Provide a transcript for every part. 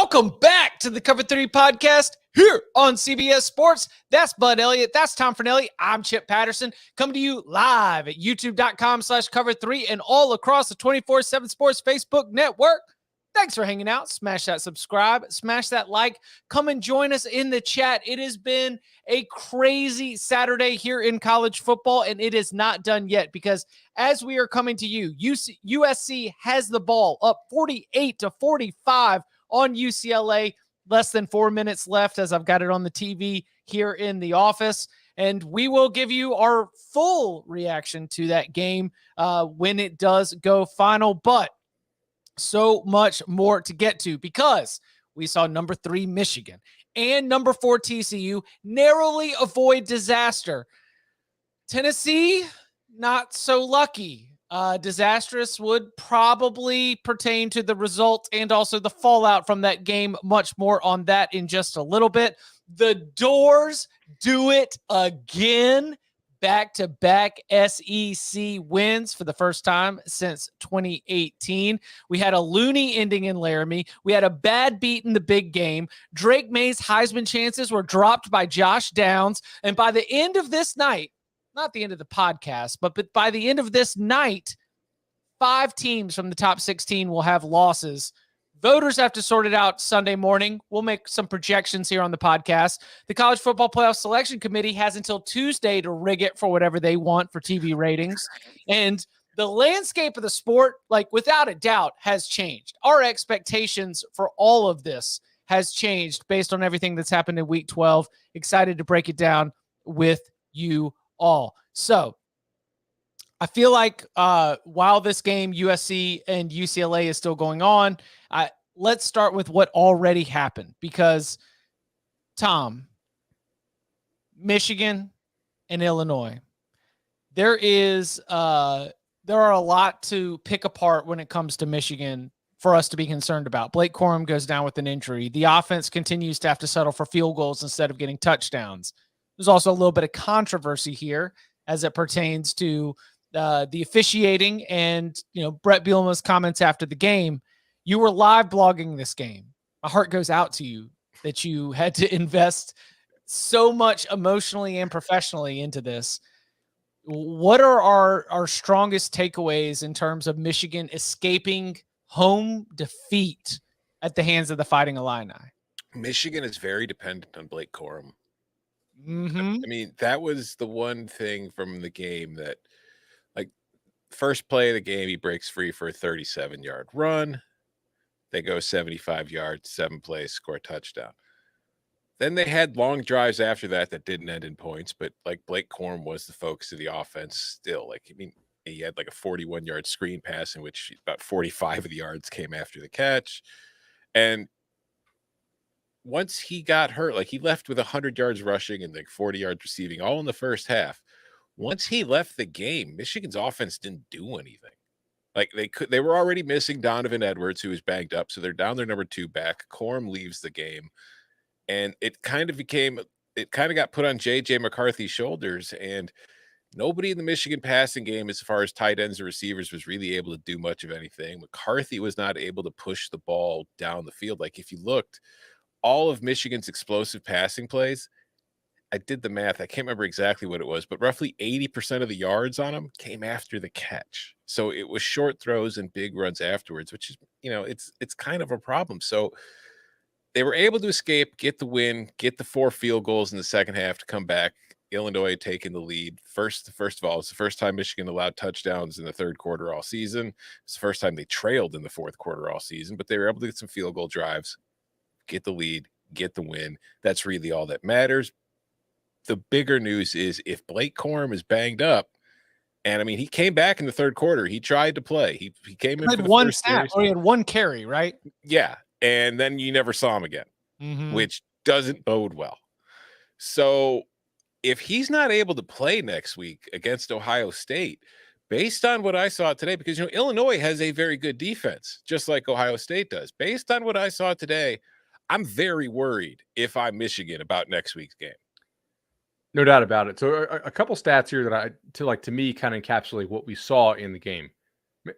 Welcome back to the Cover 3 podcast here on CBS Sports. That's Bud Elliott. That's Tom Fornelli. I'm Chip Patterson, coming to you live at youtube.com/cover3 and all across the 24/7 Sports Facebook network. Thanks for hanging out. Smash that subscribe, smash that like, come and join us in the chat. It has been a crazy Saturday here in college football, and it is not done yet because as we are coming to you, USC has the ball up 48-45 on UCLA. Less than 4 minutes left as I've got it on the TV here in the office. And we will give you our full reaction to that game when it does go final. But so much more to get to because we saw number 3 Michigan and number 4 TCU narrowly avoid disaster. Tennessee, not so lucky. Disastrous would probably pertain to the result and also the fallout from that game. Much more on that in just a little bit. The Doors do it again. Back-to-back SEC wins for the first time since 2018. We had a loony ending in Laramie. We had a bad beat in the big game. Drake May's Heisman chances were dropped by Josh Downs. And by the end of this night, not the end of the podcast, but by the end of this night, 5 teams from the top 16 will have losses. Voters have to sort it out Sunday morning. We'll make some projections here on the podcast. The College Football Playoff Selection Committee has until Tuesday to rig it for whatever they want for TV ratings. And the landscape of the sport, like without a doubt, has changed. Our expectations for all of this has changed based on everything that's happened in Week 12. Excited to break it down with you all. So I feel like while this game, USC and UCLA is still going on, let's start with what already happened because, Tom, Michigan and Illinois, there are a lot to pick apart when it comes to Michigan for us to be concerned about. Blake Corum goes down with an injury. The offense continues to have to settle for field goals instead of getting touchdowns. There's also a little bit of controversy here as it pertains to the officiating and, Brett Bielema's comments after the game. You were live blogging this game. My heart goes out to you that you had to invest so much emotionally and professionally into this. What are our strongest takeaways in terms of Michigan escaping home defeat at the hands of the Fighting Illini? Michigan is very dependent on Blake Corum. Mm-hmm. I mean, that was the one thing from the game that, like, first play of the game, he breaks free for a 37-yard run. They go 75 yards, 7 plays, score a touchdown. Then they had long drives after that didn't end in points, but, like, Blake Corum was the focus of the offense still. Like, I mean, he had, like, a 41-yard screen pass in which about 45 of the yards came after the catch. And once he got hurt, like he left with 100 yards rushing and like 40 yards receiving, all in the first half. Once he left the game, Michigan's offense didn't do anything. Like they were already missing Donovan Edwards, who was banged up, so they're down their number 2 back. Corum leaves the game, and it kind of got put on JJ McCarthy's shoulders, and nobody in the Michigan passing game, as far as tight ends or receivers, was really able to do much of anything. McCarthy was not able to push the ball down the field. Like if you looked, all of Michigan's explosive passing plays, I did the math. I can't remember exactly what it was, but roughly 80% of the yards on them came after the catch. So it was short throws and big runs afterwards, which is, it's kind of a problem. So they were able to escape, get the win, get the 4 field goals in the second half to come back. Illinois had taken the lead. First of all, it's the first time Michigan allowed touchdowns in the third quarter all season. It's the first time they trailed in the fourth quarter all season, but they were able to get some field goal drives, get the lead, get the win. That's really all that matters. The bigger news is if Blake Corum is banged up, and I mean, he came back in the third quarter. He tried to play. He came in for the first series. Or he had 1 carry, right? Yeah. And then you never saw him again, which doesn't bode well. So if he's not able to play next week against Ohio State, based on what I saw today, because, Illinois has a very good defense, just like Ohio State does. Based on what I saw today, I'm very worried if I'm Michigan about next week's game. No doubt about it. So a couple stats here that to me kind of encapsulate what we saw in the game.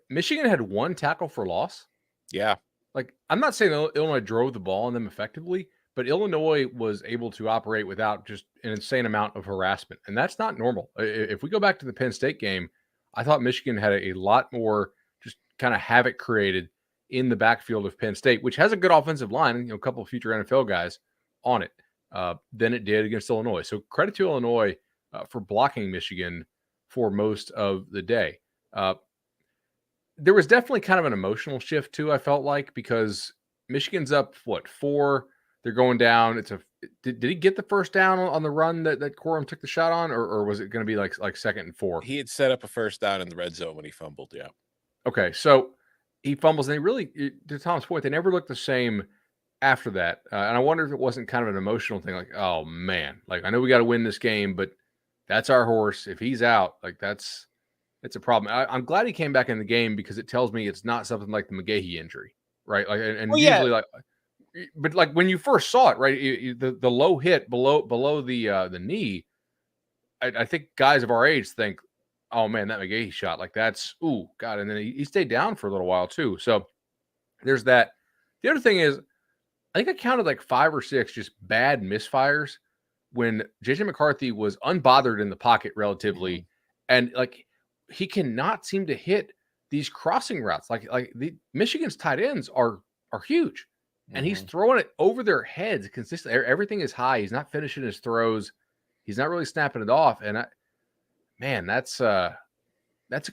Michigan had 1 tackle for loss. Yeah. like, I'm not saying Illinois drove the ball on them effectively, but Illinois was able to operate without just an insane amount of harassment, and that's not normal. If we go back to the Penn State game, I thought Michigan had a lot more just kind of havoc created in the backfield of Penn State, which has a good offensive line, and, a couple of future NFL guys on it, than it did against Illinois. So credit to Illinois for blocking Michigan for most of the day. There was definitely kind of an emotional shift too, I felt like, because Michigan's up, 4? They're going down. Did he get the first down on the run that Corum took the shot on, or was it going to be like 2nd and 4? He had set up a first down in the red zone when he fumbled. Yeah. Okay, so he fumbles, and to Tom's point, they never looked the same after that. And I wonder if it wasn't kind of an emotional thing, like, oh man, like, I know we got to win this game, but that's our horse. If he's out, like, it's a problem. I'm glad he came back in the game, because it tells me it's not something like the McGahee injury, right? Like, and usually, like, but like when you first saw it, right, the low hit below the knee, I think guys of our age think, oh man, that McGahee shot, like, that's, ooh, God. And then he stayed down for a little while too. So there's that. The other thing is, I think I counted like 5 or 6 just bad misfires when JJ McCarthy was unbothered in the pocket relatively, and like, he cannot seem to hit these crossing routes. Like the Michigan's tight ends are huge, and he's throwing it over their heads consistently. Everything is high. He's not finishing his throws. He's not really snapping it off. And that's a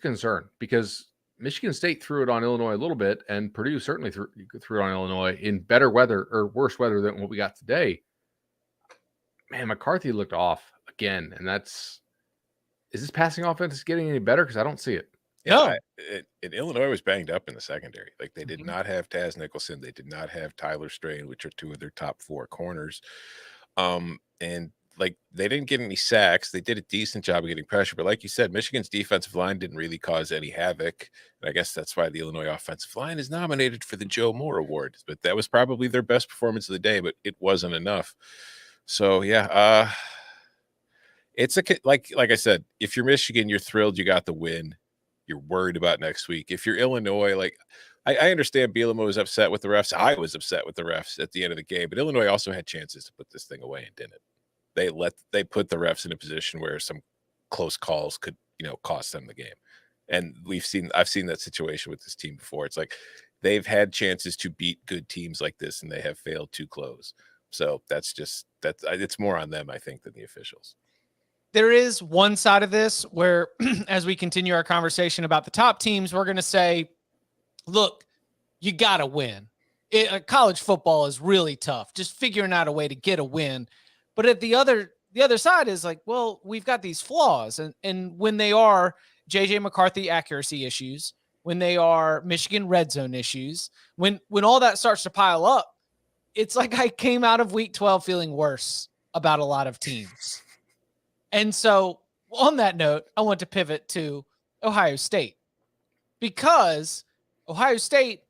concern, because Michigan State threw it on Illinois a little bit, and Purdue certainly threw it on Illinois in better weather or worse weather than what we got today. Man, McCarthy looked off again, and is this passing offense getting any better? Because I don't see it. Yeah, Illinois was banged up in the secondary. Like, they did not have Taz Nicholson. They did not have Tyler Strain, which are 2 of their top 4 corners. And like, they didn't get any sacks. They did a decent job of getting pressure. But like you said, Michigan's defensive line didn't really cause any havoc. And I guess that's why the Illinois offensive line is nominated for the Joe Moore Award. But that was probably their best performance of the day, but it wasn't enough. So, yeah, it's like I said, if you're Michigan, you're thrilled you got the win. You're worried about next week. If you're Illinois, like, I understand Bielema was upset with the refs. I was upset with the refs at the end of the game, but Illinois also had chances to put this thing away and didn't. They put the refs in a position where some close calls could, cost them the game. And I've seen that situation with this team before. It's like, they've had chances to beat good teams like this, and they have failed to close. So it's more on them, I think, than the officials. There is one side of this where, as we continue our conversation about the top teams, we're going to say, look, you got to win. College football is really tough, just figuring out a way to get a win. But at the other side is like, well, we've got these flaws. And when they are JJ McCarthy accuracy issues, when they are Michigan red zone issues, when all that starts to pile up, it's like I came out of week 12 feeling worse about a lot of teams. And so on that note, I want to pivot to Ohio State, because Ohio State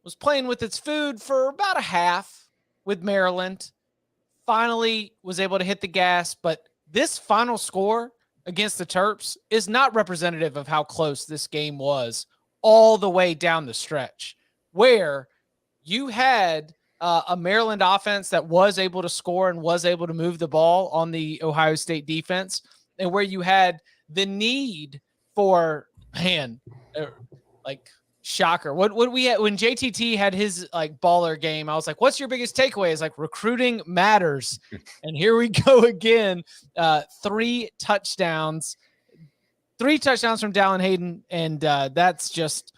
was playing with its food for about a half with Maryland, finally was able to hit the gas. But this final score against the Terps is not representative of how close this game was all the way down the stretch, where you had a Maryland offense that was able to score and was able to move the ball on the Ohio State defense, and where you had the need for, shocker. What we had when JTT had his like baller game, I was like, what's your biggest takeaway? Is like, recruiting matters. And here we go again. 3 touchdowns from Dallin Hayden. And that's just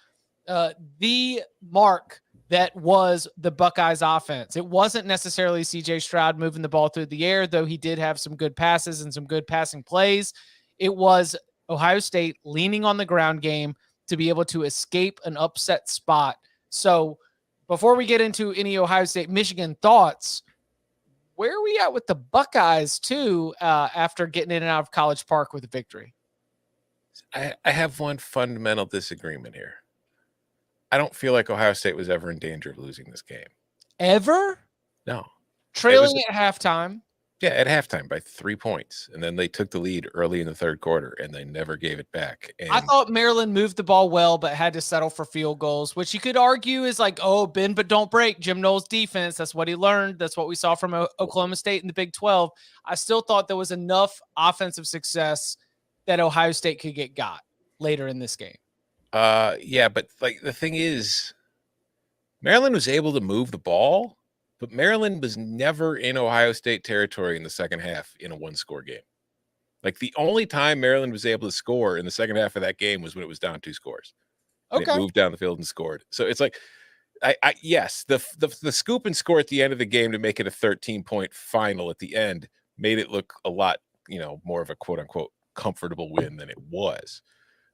the mark that was the Buckeyes offense. It wasn't necessarily CJ Stroud moving the ball through the air, though he did have some good passes and some good passing plays. It was Ohio State leaning on the ground game to be able to escape an upset spot. So before we get into any Ohio State, Michigan thoughts, where are we at with the Buckeyes too, after getting in and out of College Park with a victory? I have one fundamental disagreement here. I don't feel like Ohio State was ever in danger of losing this game. Ever? No. Trailing at halftime. Yeah, at halftime by 3 points. And then they took the lead early in the third quarter and they never gave it back. And I thought Maryland moved the ball well, but had to settle for field goals, which you could argue is like, oh, bend but don't break. Jim Knowles' defense. That's what he learned. That's what we saw from Oklahoma State in the Big 12. I still thought there was enough offensive success that Ohio State could get got later in this game. yeah, but like the thing is, Maryland was able to move the ball, but Maryland was never in Ohio State territory in the second half in a one-score game. Like the only time Maryland was able to score in the second half of that game was when it was down 2 scores. And Okay. it moved down the field and scored. So it's like, yes, the scoop and score at the end of the game to make it a 13-point final at the end made it look a lot, more of a quote unquote comfortable win than it was.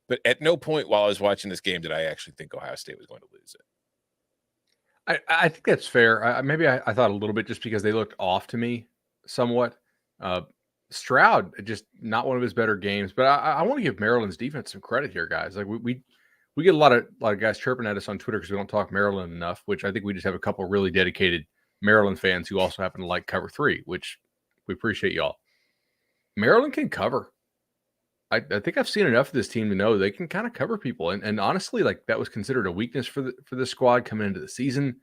But at no point while I was watching this game did I actually think Ohio State was going to lose it. I think that's fair. Maybe I thought a little bit just because they looked off to me somewhat. Stroud, just not one of his better games, but I want to give Maryland's defense some credit here, guys. Like we get a lot of guys chirping at us on Twitter because we don't talk Maryland enough, which I think we just have a couple of really dedicated Maryland fans who also happen to like cover 3, which we appreciate y'all. Maryland can cover. I think I've seen enough of this team to know they can kind of cover people. And honestly, like that was considered a weakness for the squad coming into the season.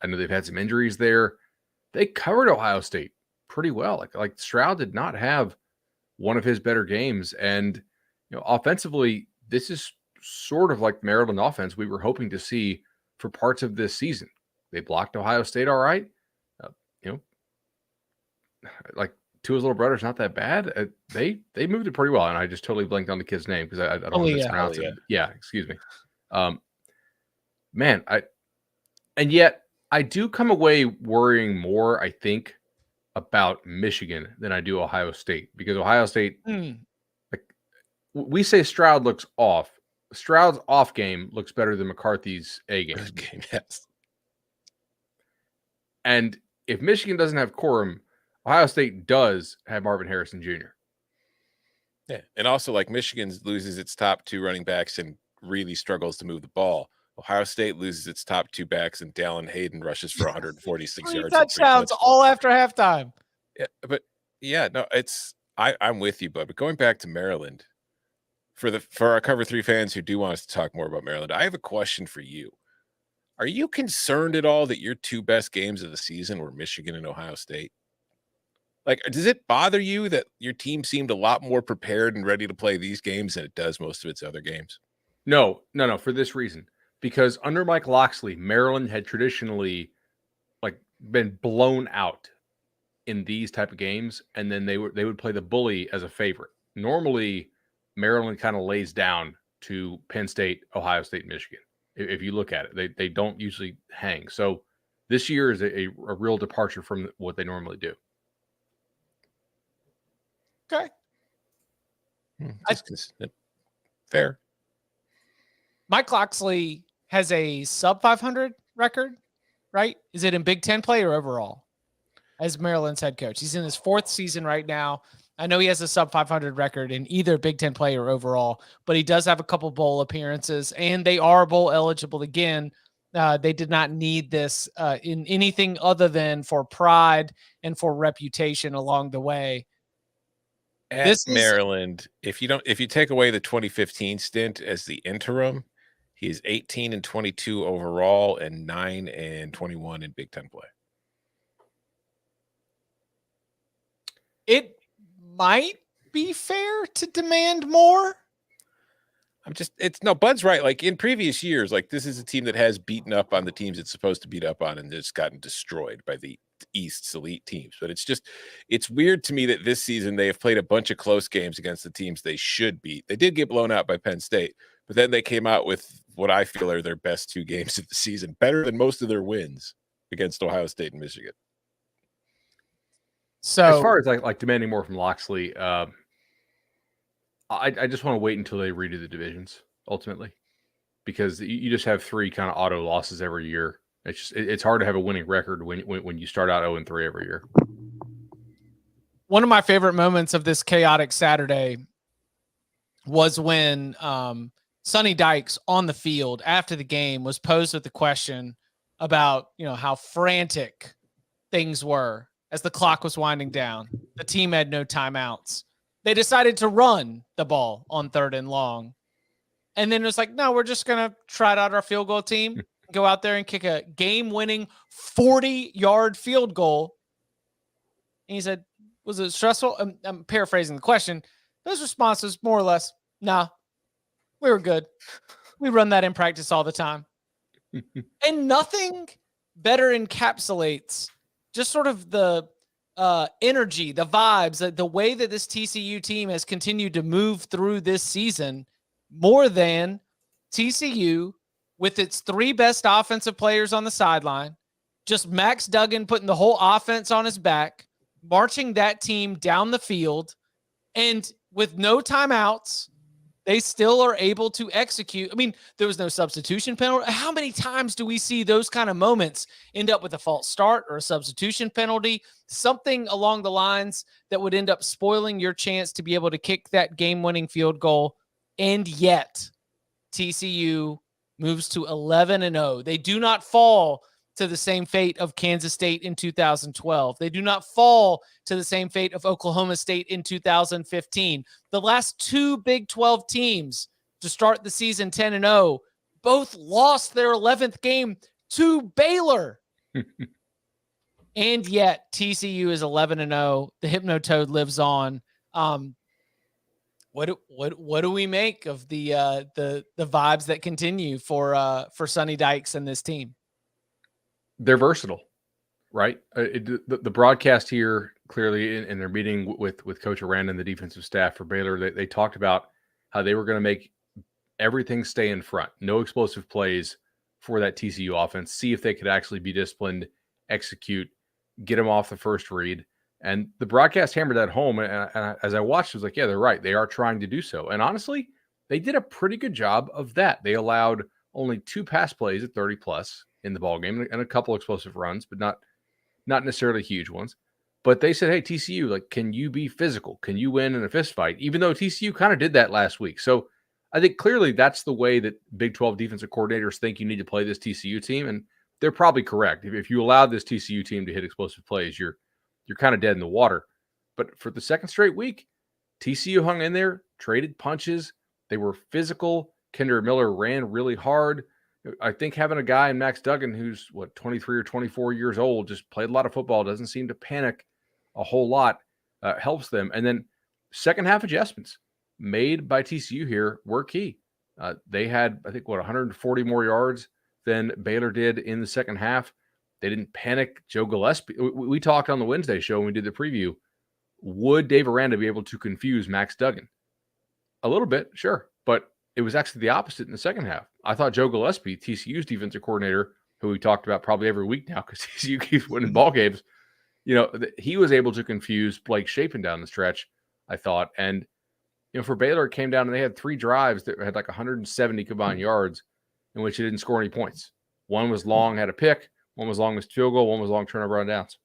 I know they've had some injuries there. They covered Ohio State pretty well. Like Stroud did not have one of his better games. And, offensively, this is sort of like Maryland offense we were hoping to see for parts of this season. They blocked Ohio State all right. Like Tua's little brother's not that bad. They moved it pretty well, and I just totally blanked on the kid's name because I don't want to mispronounce it. Yeah, excuse me. Man, and yet I do come away worrying more, I think, about Michigan than I do Ohio State, because Ohio State, like we say Stroud looks off. Stroud's off game looks better than McCarthy's A game. Yes. And if Michigan doesn't have Corum, Ohio State does have Marvin Harrison Jr. Yeah. And also, like, Michigan loses its top 2 running backs and really struggles to move the ball. Ohio State loses its top 2 backs, and Dallin Hayden rushes for 146 yards. Touchdowns all after halftime. Yeah, but yeah, no, I'm with you, bud. But going back to Maryland, for our Cover 3 fans who do want us to talk more about Maryland, I have a question for you. Are you concerned at all that your 2 best games of the season were Michigan and Ohio State? Like, does it bother you that your team seemed a lot more prepared and ready to play these games than it does most of its other games? No, for this reason. Because under Mike Locksley, Maryland had traditionally been blown out in these type of games, and then they would play the bully as a favorite. Normally, Maryland kind of lays down to Penn State, Ohio State, Michigan. If you look at it, they don't usually hang. So this year is a real departure from what they normally do. Okay. Fair. Mike Locksley has a sub 500 record, right? Is it in Big Ten play or overall as Maryland's head coach? He's in his 4th season right now. I know he has a sub 500 record in either Big Ten play or overall, but he does have a couple bowl appearances, and they are bowl eligible again. They did not need this in anything other than for pride and for reputation along the way. Maryland, if you take away the 2015 stint as the interim, he is 18-22 overall and 9-21 in Big Ten play. It might be fair to demand more. Bud's right. Like in previous years, like this is a team that has beaten up on the teams it's supposed to beat up on and just gotten destroyed by the East's elite teams. But it's weird to me that this season they have played a bunch of close games against the teams they should beat. They did get blown out by Penn State, but then they came out with what I feel are their best 2 games of the season, better than most of their wins against Ohio State and Michigan. So as far as like demanding more from Locksley, I just want to wait until they redo the divisions ultimately, because you just have 3 kind of auto losses every year. It's hard to have a winning record when you start out 0-3 every year. One of my favorite moments of this chaotic Saturday was when Sonny Dykes on the field after the game was posed with the question about how frantic things were as the clock was winding down. The team had no timeouts. They decided to run the ball on 3rd and long. And then it was like, no, we're just going to try out our field goal team, go out there and kick a game-winning 40-yard field goal. And he said, was it stressful? I'm paraphrasing the question. Those responses, more or less, nah, we were good. We run that in practice all the time. And nothing better encapsulates just sort of the energy, the vibes, the way that this TCU team has continued to move through this season more than TCU with its 3 best offensive players on the sideline, just Max Duggan putting the whole offense on his back, marching that team down the field, and with no timeouts, they still are able to execute. I mean, there was no substitution penalty. How many times do we see those kind of moments end up with a false start or a substitution penalty, something along the lines that would end up spoiling your chance to be able to kick that game-winning field goal? And yet TCU moves to 11-0. They do not fall to the same fate of Kansas State in 2012. They do not fall to the same fate of Oklahoma State in 2015. The last 2 Big 12 teams to start the season 10-0 both lost their 11th game to Baylor. And yet TCU is 11-0. The Hypnotoad lives on. What do we make of the vibes that continue for Sonny Dykes and this team? They're versatile, right? The broadcast here clearly in their meeting with Coach Aranda and the defensive staff for Baylor, they talked about how they were going to make everything stay in front, no explosive plays for that TCU offense, see if they could actually be disciplined, execute, get them off the first read. And the broadcast hammered that home. And as I watched, I was like, yeah, they're right. They are trying to do so. And honestly, they did a pretty good job of that. They allowed only 2 pass plays at 30+ in the ballgame and a couple explosive runs, but not necessarily huge ones. But they said, hey, TCU, like, can you be physical? Can you win in a fist fight? Even though TCU kind of did that last week. So I think clearly that's the way that Big 12 defensive coordinators think you need to play this TCU team. And they're probably correct. If you allow this TCU team to hit explosive plays, you're kind of dead in the water. But for the second straight week, TCU hung in there, traded punches. They were physical. Kendra Miller ran really hard. I think having a guy in Max Duggan who's, 23 or 24 years old, just played a lot of football, doesn't seem to panic a whole lot, helps them. And then second half adjustments made by TCU here were key. They had, I think, 140 more yards than Baylor did in the second half. They didn't panic. Joe Gillespie, we talked on the Wednesday show when we did the preview. Would Dave Aranda be able to confuse Max Duggan? A little bit, sure. But it was actually the opposite in the second half. I thought Joe Gillespie, TCU's defensive coordinator, who we talked about probably every week now because TCU keeps winning ball games, he was able to confuse Blake Shapen down the stretch, I thought. And, for Baylor, it came down and they had 3 drives that had like 170 combined yards in which they didn't score any points. One was long, had a pick. One was long, missed field goal. One was long, turnover on downs.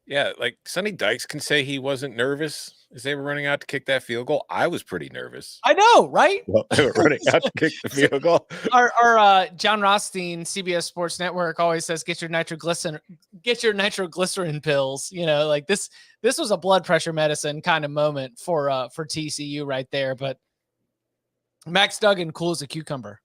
Yeah, like Sonny Dykes can say he wasn't nervous as they were running out to kick that field goal. I was pretty nervous. I know, right? Well, they were running out to kick the field goal. Our John Rothstein, CBS Sports Network, always says get your nitroglycerin pills. Like this was a blood pressure medicine kind of moment for TCU right there. But Max Duggan cool as a cucumber.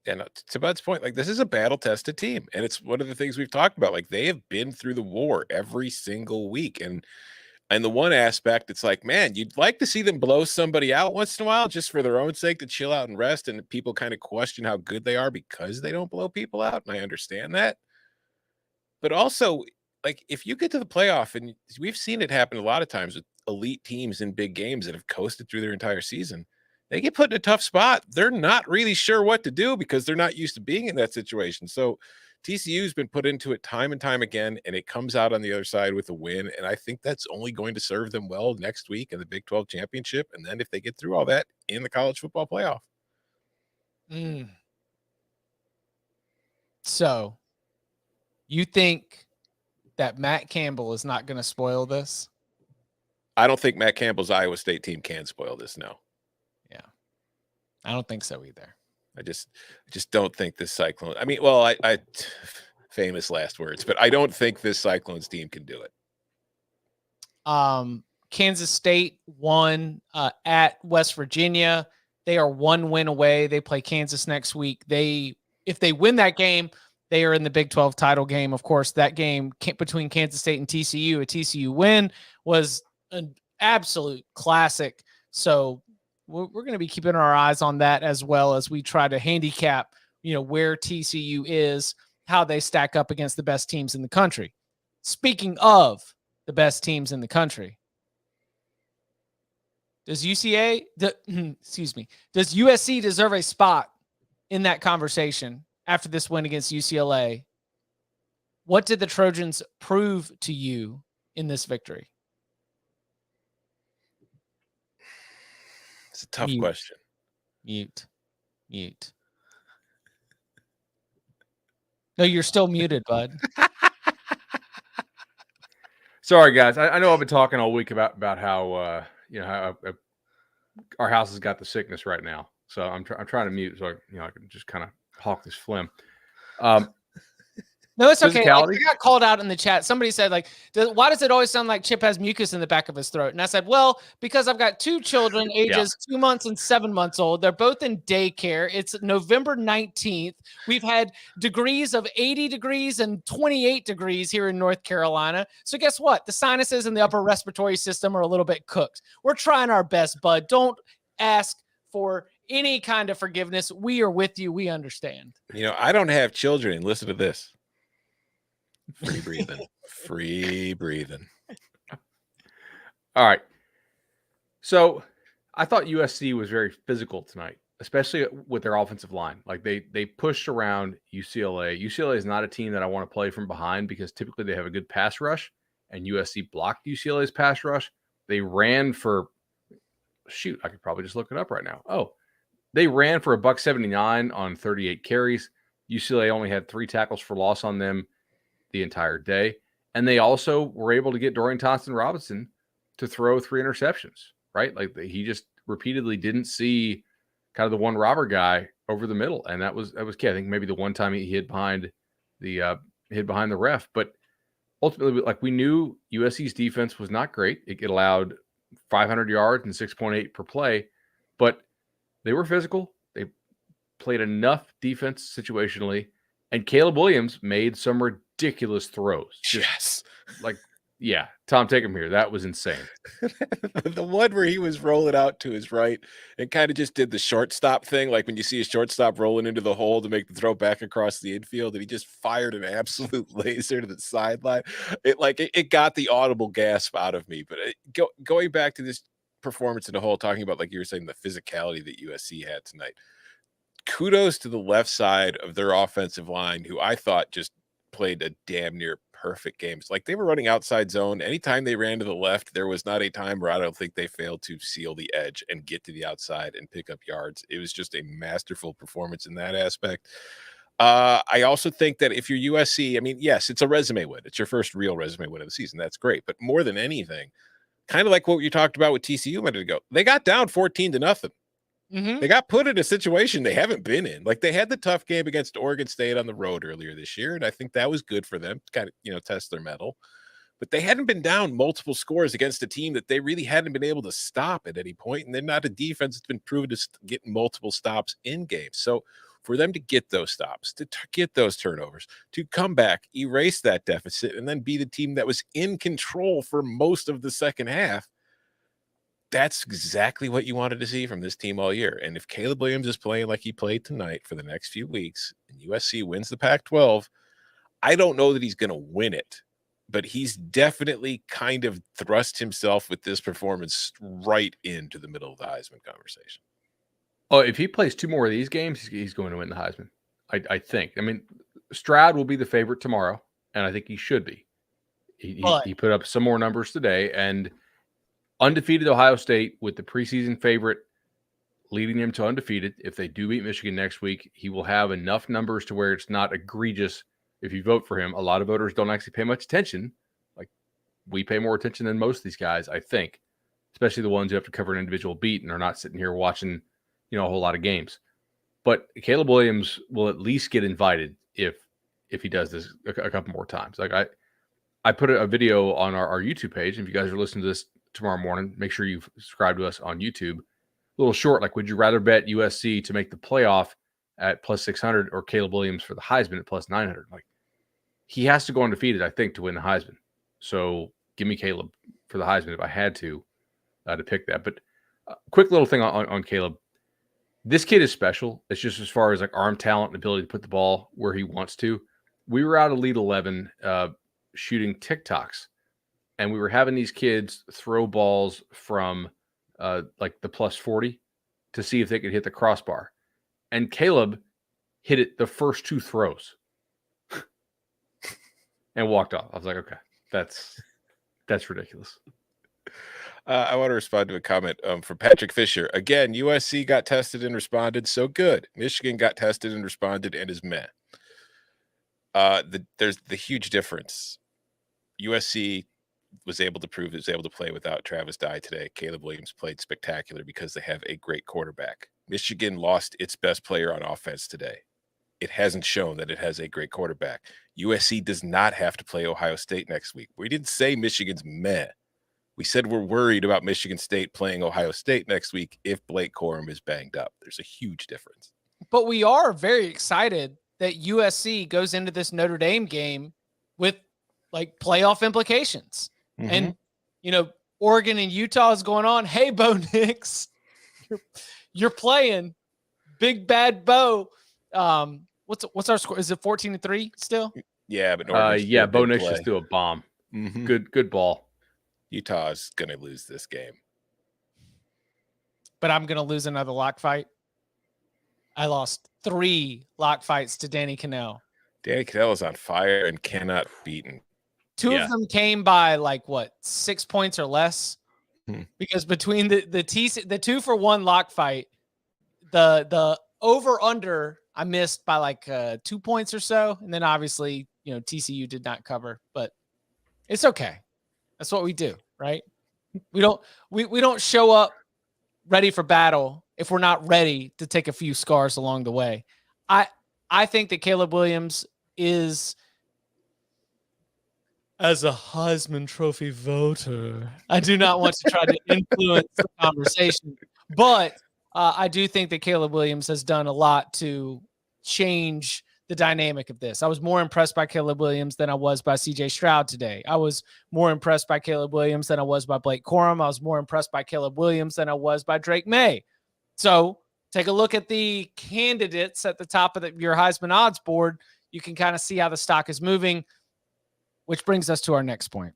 And to Bud's point, like, this is a battle-tested team, and it's one of the things we've talked about. Like, they have been through the war every single week, and the one aspect, it's like, man, you'd like to see them blow somebody out once in a while just for their own sake to chill out and rest, and people kind of question how good they are because they don't blow people out, and I understand that. But also, like, if you get to the playoff, and we've seen it happen a lot of times with elite teams in big games that have coasted through their entire season, they get put in a tough spot. They're not really sure what to do because they're not used to being in that situation. So TCU's been put into it time and time again, and it comes out on the other side with a win. And I think that's only going to serve them well next week in the Big 12 championship. And then if they get through all that in the college football playoff. So you think that Matt Campbell is not going to spoil this? I don't think Matt Campbell's Iowa State team can spoil this. No. Yeah. I don't think so either. I just don't think this Cyclone. I mean, well, famous last words, but I don't think this Cyclones team can do it. Kansas State won at West Virginia. They are 1 win away. They play Kansas next week. If they win that game, they are in the Big 12 title game. Of course, that game between Kansas State and TCU, a TCU win, was an absolute classic. So we're going to be keeping our eyes on that as well as we try to handicap, where TCU is, how they stack up against the best teams in the country. Speaking of the best teams in the country, does USC deserve a spot in that conversation after this win against UCLA? What did the Trojans prove to you in this victory? It's a tough question. Mute. No, you're still muted, bud. Sorry, guys. I know I've been talking all week about how how our house has got the sickness right now. So I'm trying to mute so I can just kind of hawk this phlegm. No, it's okay. I got called out in the chat. Somebody said, why does it always sound like Chip has mucus in the back of his throat? And I said, well, because I've got 2 children, ages 2 months and 7 months old. They're both in daycare. It's November 19th. We've had degrees of 80 degrees and 28 degrees here in North Carolina. So guess what? The sinuses and the upper respiratory system are a little bit cooked. We're trying our best, bud. Don't ask for any kind of forgiveness. We are with you. We understand. I don't have children, and listen to this. Free breathing. All right. So I thought USC was very physical tonight, especially with their offensive line. Like they pushed around UCLA. UCLA is not a team that I want to play from behind because typically they have a good pass rush, and USC blocked UCLA's pass rush. They ran for I could probably just look it up right now. Oh, they ran for $179 on 38 carries. UCLA only had 3 tackles for loss on them the entire day. And they also were able to get Dorian Thompson-Robinson to throw 3 interceptions, right? Like he just repeatedly didn't see kind of the one robber guy over the middle. And that was key. I think maybe the one time he hid behind the ref, but ultimately, we knew USC's defense was not great. It allowed 500 yards and 6.8 per play, but they were physical. They played enough defense situationally, and Caleb Williams made some ridiculous throws. Yes. Tom, take him here. That was insane. The one where he was rolling out to his right and kind of just did the shortstop thing, like when you see a shortstop rolling into the hole to make the throw back across the infield, and he just fired an absolute laser to the sideline. It got the audible gasp out of me. But going back to this performance in the whole, talking about, like you were saying, the physicality that USC had tonight. Kudos to the left side of their offensive line, who I thought just played a damn near perfect game. It's like they were running outside zone. Anytime they ran to the left, there was not a time where I don't think they failed to seal the edge and get to the outside and pick up yards. It was just a masterful performance in that aspect. I also think that if you're USC, yes, it's a resume win. It's your first real resume win of the season. That's great. But more than anything, kind of like what you talked about with TCU a minute ago, they got down 14-0. Mm-hmm. They got put in a situation they haven't been in. Like, they had the tough game against Oregon State on the road earlier this year, and I think that was good for them to kind of, test their mettle. But they hadn't been down multiple scores against a team that they really hadn't been able to stop at any point, and they're not a defense that's been proven to get multiple stops in games. So for them to get those stops, to get those turnovers, to come back, erase that deficit, and then be the team that was in control for most of the second half, that's exactly what you wanted to see from this team all year. And if Caleb Williams is playing like he played tonight for the next few weeks and USC wins the Pac-12, I don't know that he's going to win it, but he's definitely kind of thrust himself with this performance right into the middle of the Heisman conversation. Oh, if he plays 2 more of these games, he's going to win the Heisman. I think. Stroud will be the favorite tomorrow, and I think he should be. He put up some more numbers today, and undefeated Ohio State with the preseason favorite leading him to undefeated. If they do beat Michigan next week, he will have enough numbers to where it's not egregious if you vote for him. A lot of voters don't actually pay much attention. Like, we pay more attention than most of these guys, I think, especially the ones who have to cover an individual beat and are not sitting here watching, a whole lot of games. But Caleb Williams will at least get invited if if he does this a couple more times. Like I put a video on our YouTube page. If you guys are listening to this tomorrow morning, make sure you subscribe to us on YouTube. A little short, like, would you rather bet USC to make the playoff at plus 600 or Caleb Williams for the Heisman at plus 900? Like, he has to go undefeated, I think, to win the Heisman. So give me Caleb for the Heisman if I had to pick that. But quick little thing on Caleb. This kid is special. It's just as far as like arm talent and ability to put the ball where he wants to. We were out of Elite 11 shooting TikToks, and we were having these kids throw balls from like the plus 40 to see if they could hit the crossbar. And Caleb hit it the first 2 throws and walked off. I was like, okay, that's ridiculous. I want to respond to a comment from Patrick Fisher. Again, USC got tested and responded, so good. Michigan got tested and responded and is meh. There's the huge difference. USC was able to prove it was able to play without Travis Dye today. Caleb Williams played spectacular because they have a great quarterback. Michigan lost its best player on offense today. It hasn't shown that it has a great quarterback. USC does not have to play Ohio State next week. We didn't say Michigan's meh. We said we're worried about Michigan State playing Ohio State next week if Blake Corum is banged up. There's a huge difference. But we are very excited that USC goes into this Notre Dame game with like playoff implications. Mm-hmm. And, you know, Oregon and Utah is going on. Hey, Bo Nix, you're playing Big Bad Bo. What's our score? Is it 14-3 still? Yeah, but Bo Nix just threw a bomb. Mm-hmm. Good ball. Utah is going to lose this game. But I'm going to lose another lock fight. I lost 3 lock fights to Danny Cannell. Danny Cannell is on fire and cannot be beaten. 2 of them came by like 6 points or less. Because between the 2-for-1 lock fight, the over under I missed by like 2 points or so, and then obviously TCU did not cover, but it's okay. That's what we do, right? We don't show up ready for battle if we're not ready to take a few scars along the way. I think that Caleb Williams is, as a Heisman Trophy voter, I do not want to try to influence the conversation, but I do think that Caleb Williams has done a lot to change the dynamic of this. I was more impressed by Caleb Williams than I was by CJ Stroud today. I was more impressed by Caleb Williams than I was by Blake Corum. I was more impressed by Caleb Williams than I was by Drake May. So take a look at the candidates at the top of your Heisman odds board. You can kind of see how the stock is moving, which brings us to our next point.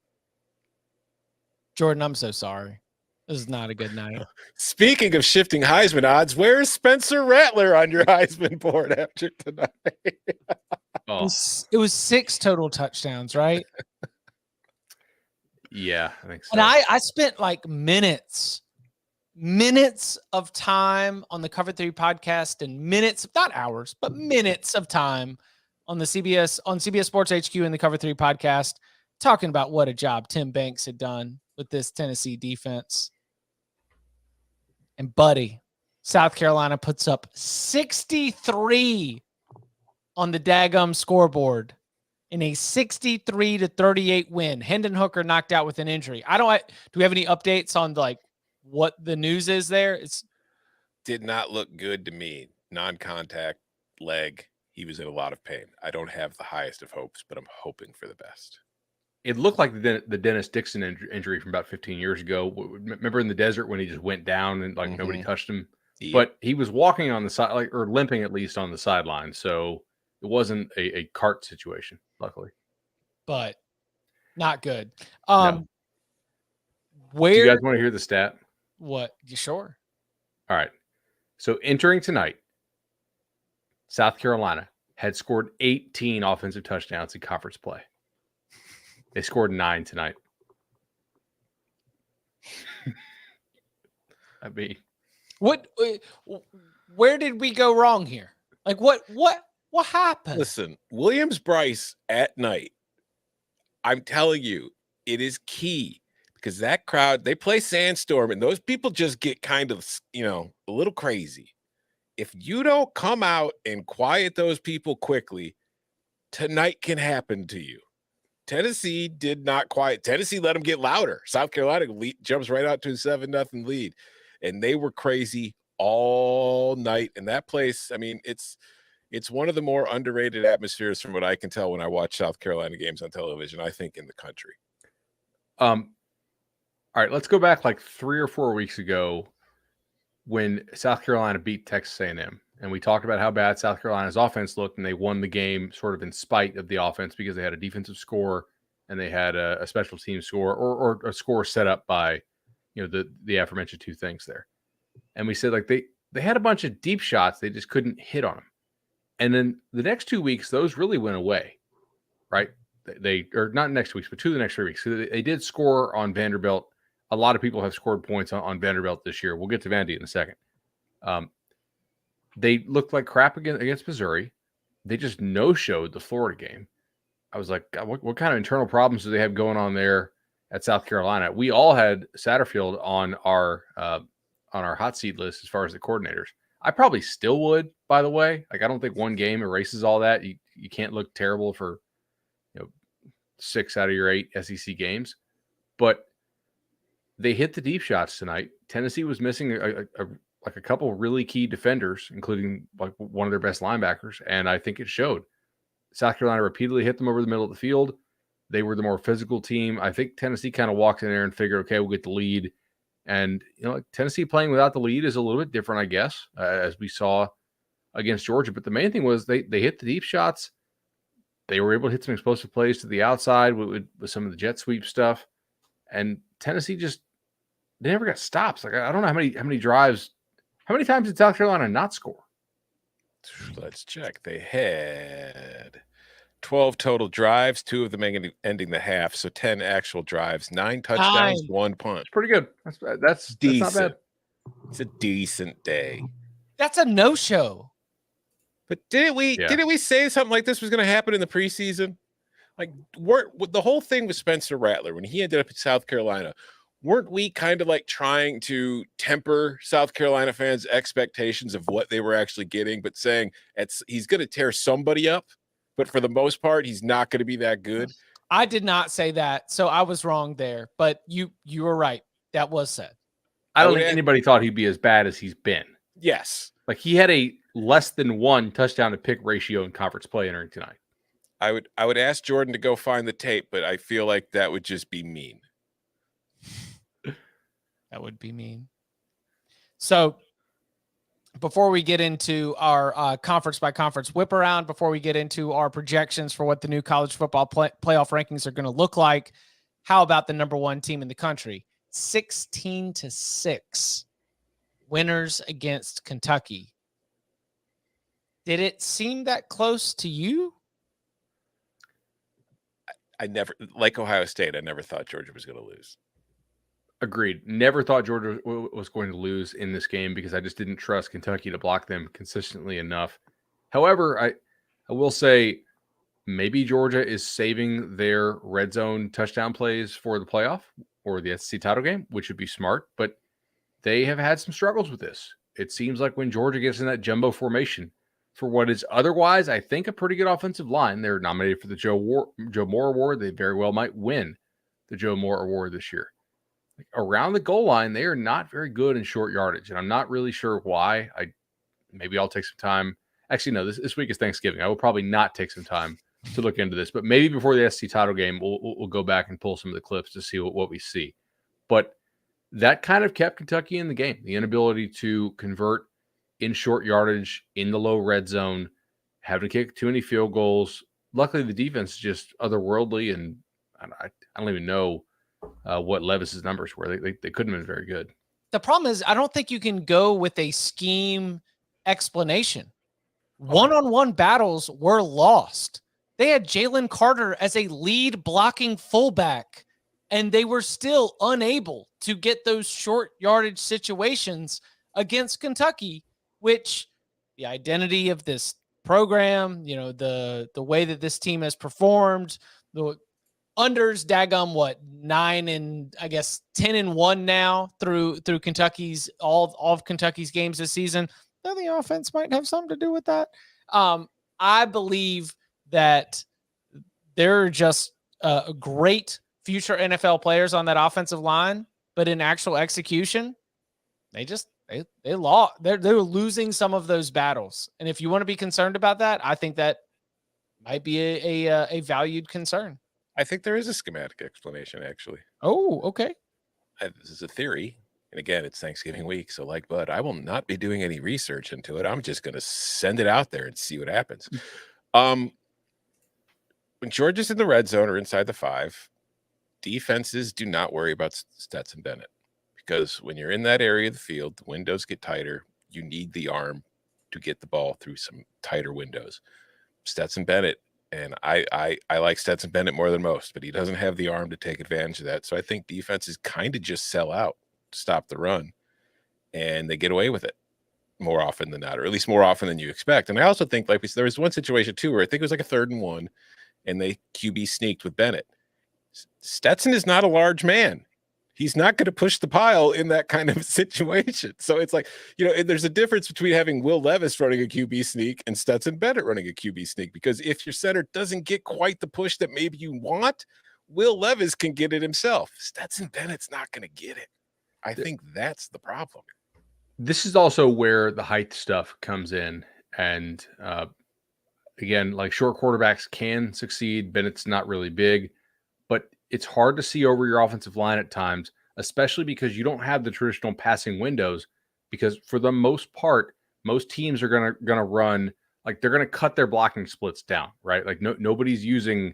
Jordan, I'm so sorry. This is not a good night. Speaking of shifting Heisman odds, where's Spencer Rattler on your Heisman board after tonight? It was 6 total touchdowns, right? Yeah, I think so. And I spent like minutes of time on the Cover 3 podcast and minutes, not hours, but minutes of time on CBS Sports HQ and the Cover 3 podcast talking about what a job Tim Banks had done with this Tennessee defense. And buddy, South Carolina puts up 63 on the daggum scoreboard in a 63-38 win. Hendon Hooker knocked out with an injury. Do we have any updates on like what the news is there? Did not look good to me. Non-contact leg. He was in a lot of pain. I don't have the highest of hopes, but I'm hoping for the best. It looked like the Dennis Dixon injury from about 15 years ago. Remember in the desert when he just went down and like nobody touched him? Yeah. But he was walking on the side, or limping at least on the sideline. So it wasn't a cart situation, luckily. But not good. No. Do you guys want to hear the stat? What? You sure? All right. So entering tonight, South Carolina had scored 18 offensive touchdowns in conference play. They scored 9 tonight. I mean, where did we go wrong here? Like what happened? Listen, Williams-Brice at night. I'm telling you, it is key because that crowd, they play Sandstorm and those people just get kind of, a little crazy. If you don't come out and quiet those people quickly, tonight can happen to you. Tennessee did not quite. Tennessee let them get louder. South Carolina jumps right out to a 7-0 lead, and they were crazy all night. And that place, I mean, it's one of the more underrated atmospheres from what I can tell when I watch South Carolina games on television, I think, in the country. All right, let's go back like 3 or 4 weeks ago when South Carolina beat Texas A&M. And we talked about how bad South Carolina's offense looked, and they won the game sort of in spite of the offense because they had a defensive score and they had a special team score or a score set up by, the aforementioned two things there. And we said like they had a bunch of deep shots, they just couldn't hit on them. And then the next 2 weeks, those really went away, right? They or not next weeks, but 2 of the next 3 weeks. So they did score on Vanderbilt. A lot of people have scored points on Vanderbilt this year. We'll get to Vandy in a second. They looked like crap against Missouri. They just no-showed the Florida game. I was like, God, what kind of internal problems do they have going on there at South Carolina? We all had Satterfield on our hot seat list as far as the coordinators. I probably still would, by the way. Like, I don't think one game erases all that. You can't look terrible for 6 out of your 8 SEC games. But they hit the deep shots tonight. Tennessee was missing a couple of really key defenders, including like one of their best linebackers, and I think it showed. South Carolina repeatedly hit them over the middle of the field. They were the more physical team. I think Tennessee kind of walked in there and figured, okay, we'll get the lead. And, Tennessee playing without the lead is a little bit different, I guess, as we saw against Georgia. But the main thing was they hit the deep shots. They were able to hit some explosive plays to the outside with some of the jet sweep stuff. And Tennessee they never got stops. Like, I don't know how many drives. How many times did South Carolina not score? Let's check. They had 12 total drives, 2 of them ending the half, so 10 actual drives, 9 touchdowns, 1 punt. It's pretty good. That's decent. Not bad. It's a decent day. That's a no-show. But didn't we say something like this was going to happen in the preseason? Like, the whole thing with Spencer Rattler when he ended up at South Carolina. Weren't we kind of like trying to temper South Carolina fans' expectations of what they were actually getting, but saying he's going to tear somebody up, but for the most part, he's not going to be that good? I did not say that, so I was wrong there. But you were right. That was said. I don't think anybody thought he'd be as bad as he's been. Yes. Like, he had a less than 1 touchdown to pick ratio in conference play entering tonight. I would ask Jordan to go find the tape, but I feel like that would just be mean. That would be mean. So before we get into our conference by conference whip around, before we get into our projections for what the new college football playoff rankings are going to look like, how about the number 1 team in the country? 16-6 winners against Kentucky. Did it seem that close to you? I never, like Ohio State, I never thought Georgia was going to lose. Agreed. Never thought Georgia was going to lose in this game because I just didn't trust Kentucky to block them consistently enough. However, I will say maybe Georgia is saving their red zone touchdown plays for the playoff or the SEC title game, which would be smart, but they have had some struggles with this. It seems like when Georgia gets in that jumbo formation for what is otherwise, I think, a pretty good offensive line, they're nominated for the Joe Moore Award. They very well might win the Joe Moore Award this year. Around the goal line, they are not very good in short yardage, and I'm not really sure why. Maybe I'll take some time. Actually, no, this week is Thanksgiving. I will probably not take some time to look into this, but maybe before the SC title game, we'll go back and pull some of the clips to see what we see. But that kind of kept Kentucky in the game, the inability to convert in short yardage, in the low red zone, having to kick too many field goals. Luckily, the defense is just otherworldly, and I don't even know what Levis's numbers were. They couldn't have been very good. The problem is I don't think you can go with a scheme explanation. One-on-one battles were lost. They had Jalen Carter as a lead blocking fullback, and they were still unable to get those short yardage situations against Kentucky, which the identity of this program, the way that this team has performed, the unders, daggum, 10-1 now through Kentucky's all of Kentucky's games this season. Now the offense might have something to do with that. I believe that there are just great future NFL players on that offensive line, but in actual execution, they lost. They're losing some of those battles. And if you want to be concerned about that, I think that might be a valued concern. I think there is a schematic explanation, actually. Oh, okay. This is a theory. And again, it's Thanksgiving week. So like Bud, I will not be doing any research into it. I'm just going to send it out there and see what happens. When Georgia's in the red zone or inside the 5, defenses do not worry about Stetson Bennett, because when you're in that area of the field, the windows get tighter. You need the arm to get the ball through some tighter windows. Stetson Bennett, and I like Stetson Bennett more than most, but he doesn't have the arm to take advantage of that. So I think defenses kind of just sell out to stop the run, and they get away with it more often than not, or at least more often than you expect. And I also think, like there was one situation too where I think it was like a 3rd and 1, and they QB sneaked with Bennett. Stetson is not a large man. He's not going to push the pile in that kind of situation. So it's like, there's a difference between having Will Levis running a QB sneak and Stetson Bennett running a QB sneak, because if your center doesn't get quite the push that maybe you want, Will Levis can get it himself. Stetson Bennett's not going to get it. I think that's the problem. This is also where the height stuff comes in. And again, like short quarterbacks can succeed. Bennett's not really big, but it's hard to see over your offensive line at times, especially because you don't have the traditional passing windows, because for the most part, most teams are going to run, like they're going to cut their blocking splits down, right? Like nobody's using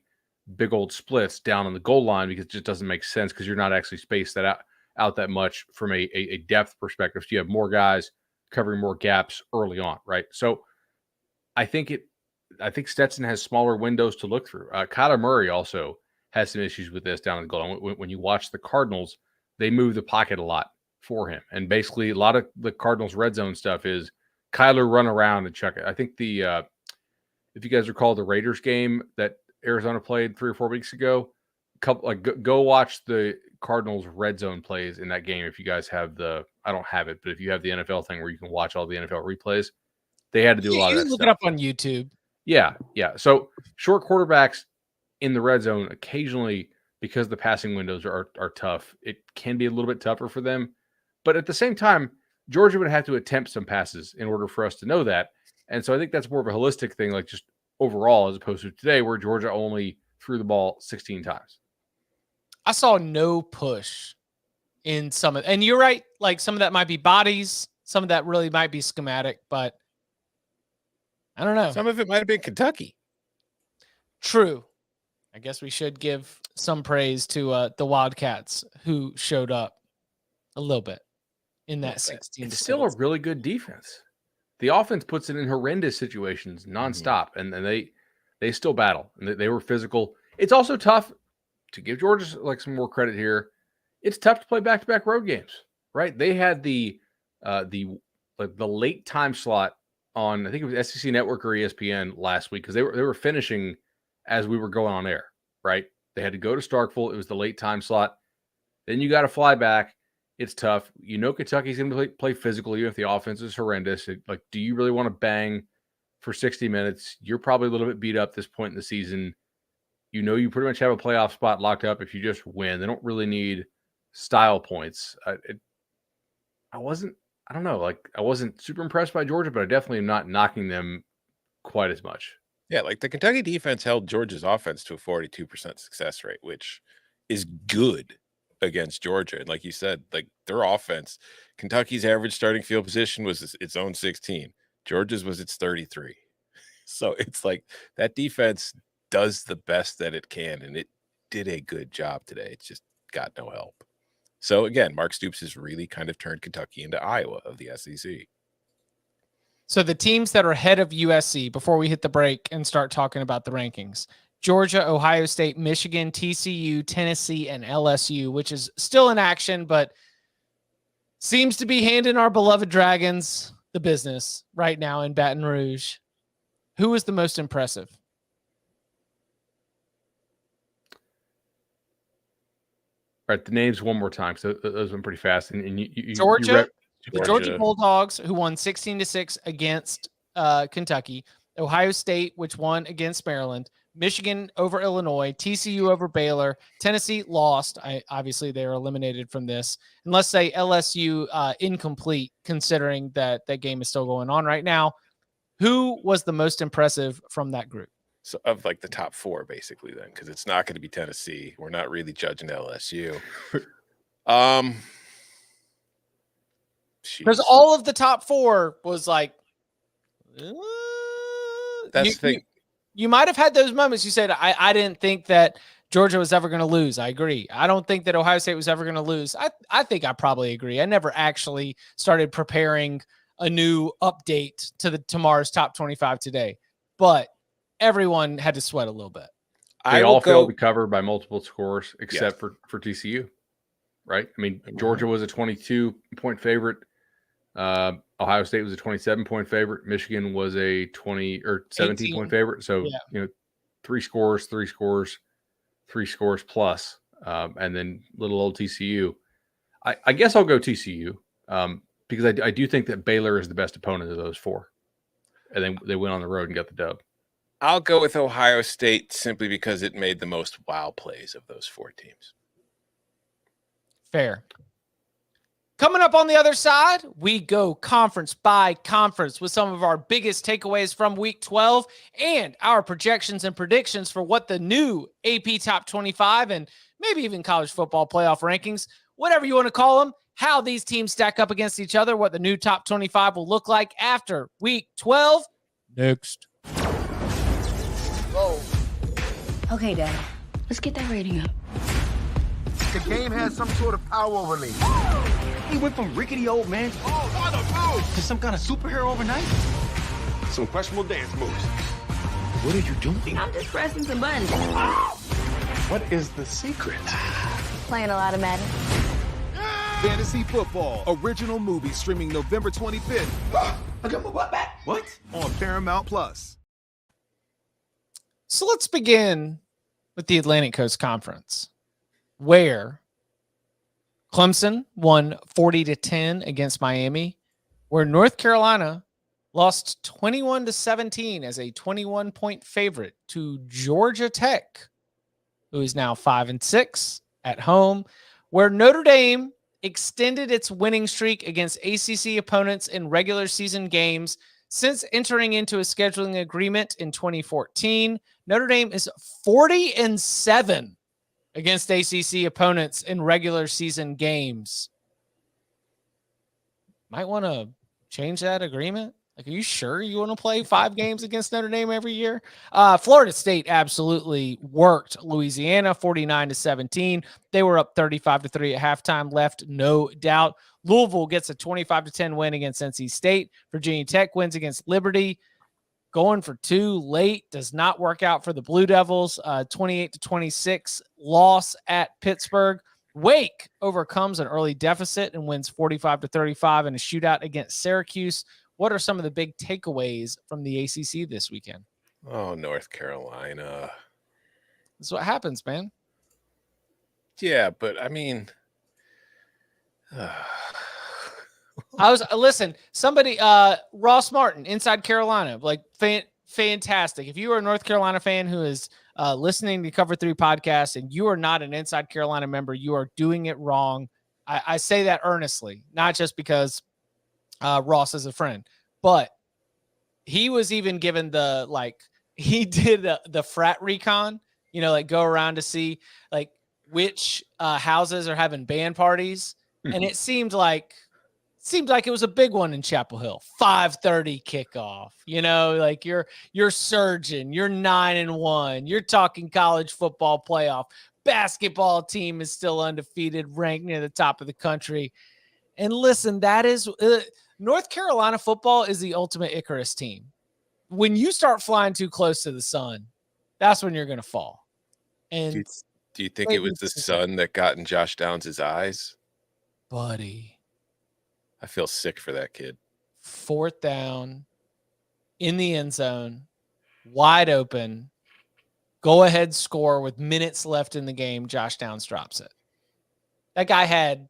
big old splits down on the goal line, because it just doesn't make sense, because you're not actually spaced that out that much from a depth perspective. So you have more guys covering more gaps early on, right? So I think Stetson has smaller windows to look through. Kyler Murray also has some issues with this down the goal. When you watch the Cardinals, they move the pocket a lot for him. And basically a lot of the Cardinals red zone stuff is Kyler run around and check it. I think if you guys recall the Raiders game that Arizona played 3 or 4 weeks ago, go watch the Cardinals red zone plays in that game. If you guys have I don't have it, but if you have the NFL thing where you can watch all the NFL replays, they had to do a lot of that look stuff. it up on YouTube. Yeah. So short quarterbacks in the red zone occasionally, because the passing windows are tough, it can be a little bit tougher for them. But at the same time, Georgia would have to attempt some passes in order for us to know that. And so I think that's more of a holistic thing, like just overall, as opposed to today where Georgia only threw the ball 16 times. I saw no push in some of, and you're right, like some of that might be bodies, some of that really might be schematic, but I don't know. Some of it might have been Kentucky. True. I guess we should give some praise to the Wildcats, who showed up a little bit in that 16. It's still a really good defense. The offense puts it in horrendous situations nonstop, and they still battle, and they were physical. It's also tough to give Georgia like some more credit here. It's tough to play back-to-back road games, right? They had the late time slot on, I think it was SEC Network or ESPN last week, because they were finishing as we were going on air, right? They had to go to Starkville. It was the late time slot. Then you got to fly back. It's tough. Kentucky's going to play physical, even if the offense is horrendous. Do you really want to bang for 60 minutes? You're probably a little bit beat up this point in the season. You pretty much have a playoff spot locked up if you just win. They don't really need style points. I wasn't super impressed by Georgia, but I definitely am not knocking them quite as much. Yeah, like the Kentucky defense held Georgia's offense to a 42% success rate, which is good against Georgia. And like you said, like their offense, Kentucky's average starting field position was its own 16. Georgia's was its 33. So it's like that defense does the best that it can, and it did a good job today. It's just got no help. So again, Mark Stoops has really kind of turned Kentucky into Iowa of the SEC. So the teams that are ahead of USC, before we hit the break and start talking about the rankings: Georgia, Ohio State, Michigan, TCU, Tennessee, and LSU, which is still in action, but seems to be handing our beloved Dragons the business right now in Baton Rouge. Who is the most impressive? All right, the names one more time. So those went pretty fast. And Georgia, the Georgia Bulldogs, who won 16-6 against Kentucky. Ohio State, which won against Maryland, Michigan over Illinois, TCU over Baylor, Tennessee lost. Obviously, they are eliminated from this. And let's say LSU incomplete, considering that game is still going on right now. Who was the most impressive from that group? So of like the top 4, basically, then, because it's not going to be Tennessee. We're not really judging LSU. Because all of the top 4 was like, that's the thing. You might have had those moments. You said, I didn't think that Georgia was ever going to lose. I agree. I don't think that Ohio State was ever going to lose. I think I probably agree. I never actually started preparing a new update to tomorrow's top 25 today, but everyone had to sweat a little bit. They all failed to cover by multiple scores except for TCU, right? I mean, Georgia was a 22-point favorite. Ohio State was a 27-point favorite. Michigan was a 20 or 17-point favorite. So, 3 scores plus, and then little old TCU. I guess I'll go TCU because I do think that Baylor is the best opponent of those 4. And then they went on the road and got the dub. I'll go with Ohio State simply because it made the most wow plays of those 4 teams. Fair. Coming up on the other side, we go conference by conference with some of our biggest takeaways from week 12 and our projections and predictions for what the new AP Top 25 and maybe even college football playoff rankings, whatever you want to call them, how these teams stack up against each other, what the new Top 25 will look like after week 12. Next. Whoa. Okay, Dad. Let's get that rating up. The game has some sort of power over me. He went from rickety old man to some kind of superhero overnight. Some questionable dance moves. What are you doing? I'm just pressing some buttons. What is the secret? Playing a lot of Madden. Fantasy Football original movie streaming November 25th. I got my butt back. What? On Paramount Plus. So let's begin with the Atlantic Coast Conference, where Clemson won 40-10 against Miami, where North Carolina lost 21-17 as a 21-point favorite to Georgia Tech, who is now 5-6 at home, where Notre Dame extended its winning streak against ACC opponents in regular season games since entering into a scheduling agreement in 2014. Notre Dame is 40-7 against ACC opponents in regular season games. Might want to change that agreement. Like, are you sure you want to play 5 games against Notre Dame every year? Florida State absolutely worked Louisiana 49-17. They were up 35-3 at halftime, left no doubt. Louisville gets a 25-10 win against NC State. Virginia Tech wins against Liberty. Going for 2 late does not work out for the Blue Devils. 28-26 loss at Pittsburgh. Wake overcomes an early deficit and wins 45-35 in a shootout against Syracuse. What are some of the big takeaways from the ACC this weekend? Oh, North Carolina. This is what happens, man. Yeah, but I mean, listen, somebody, Ross Martin, Inside Carolina, like fantastic. If you are a North Carolina fan who is listening to Cover 3 podcast and you are not an Inside Carolina member, you are doing it wrong. I say that earnestly, not just because Ross is a friend, but he was even given he did the frat recon, like go around to see like which houses are having band parties. And it seemed like it was a big one in Chapel Hill. 5:30 kickoff. Like you're surging. You're 9-1. You're talking college football playoff. Basketball team is still undefeated, ranked near the top of the country. And listen, that is North Carolina football is the ultimate Icarus team. When you start flying too close to the sun, that's when you're going to fall. And do you think it was the sun that got in Josh Downs' eyes? Buddy. I feel sick for that kid. 4th down in the end zone, wide open, go ahead score with minutes left in the game. Josh Downs drops it. That guy had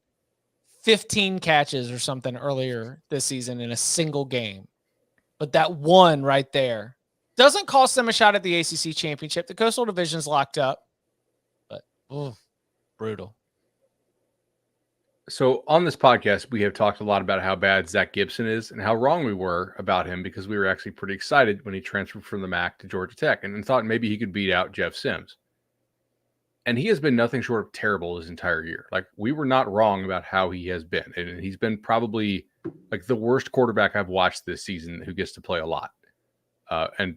15 catches or something earlier this season in a single game. But that one right there Doesn't cost them a shot at the ACC championship. The Coastal Division's locked up, but brutal. So on this podcast, we have talked a lot about how bad Zach Gibson is and how wrong we were about him because we were actually pretty excited when he transferred from the MAC to Georgia Tech and thought maybe he could beat out Jeff Sims. And he has been nothing short of terrible his entire year. Like, we were not wrong about how he has been. And he's been probably like the worst quarterback I've watched this season who gets to play a lot. And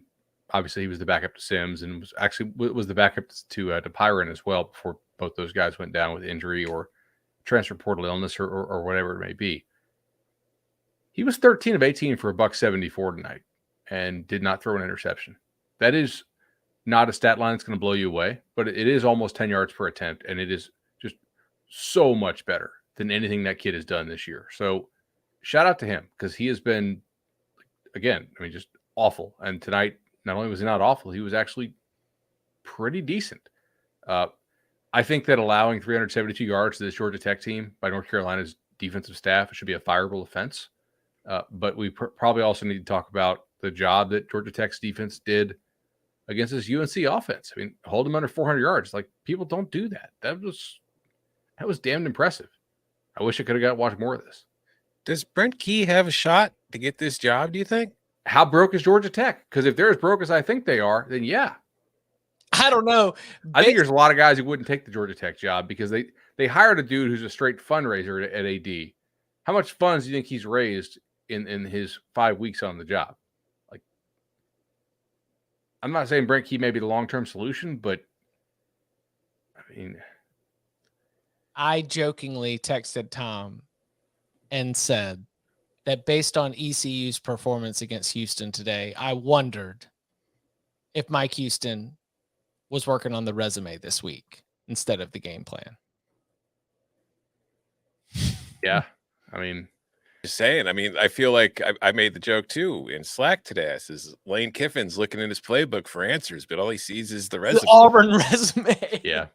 obviously he was the backup to Sims and was the backup to Pyron as well before both those guys went down with injury or transfer portal illness or whatever it may be. He was 13 of 18 for $174 tonight and did not throw an interception. That is not a stat line that's going to blow you away, but it is almost 10 yards per attempt, and it is just so much better than anything that kid has done this year. So shout out to him because he has been, again, I mean, just awful. And tonight, not only was he not awful, he was actually pretty decent. I think that allowing 372 yards to this Georgia Tech team by North Carolina's defensive staff should be a fireable offense. But we probably also need to talk about the job that Georgia Tech's defense did against this UNC offense. I mean, hold them under 400 yards. Like, people don't do that. That was damned impressive. I wish I could have got watched more of this. Does Brent Key have a shot to get this job, do you think? How broke is Georgia Tech? Because if they're as broke as I think they are, then yeah. I don't know. I think there's a lot of guys who wouldn't take the Georgia Tech job because they hired a dude who's a straight fundraiser at AD. How much funds do you think he's raised in his 5 weeks on the job? Like, I'm not saying Brent Key may be the long-term solution, but I mean, I jokingly texted Tom and said that based on ECU's performance against Houston today, I wondered if Mike Houston was working on the resume this week instead of the game plan. Yeah. I mean, Just saying. I mean, I feel like I made the joke too in Slack today. I says Lane Kiffin's looking in his playbook for answers, but all he sees is the resume. The Auburn resume. yeah.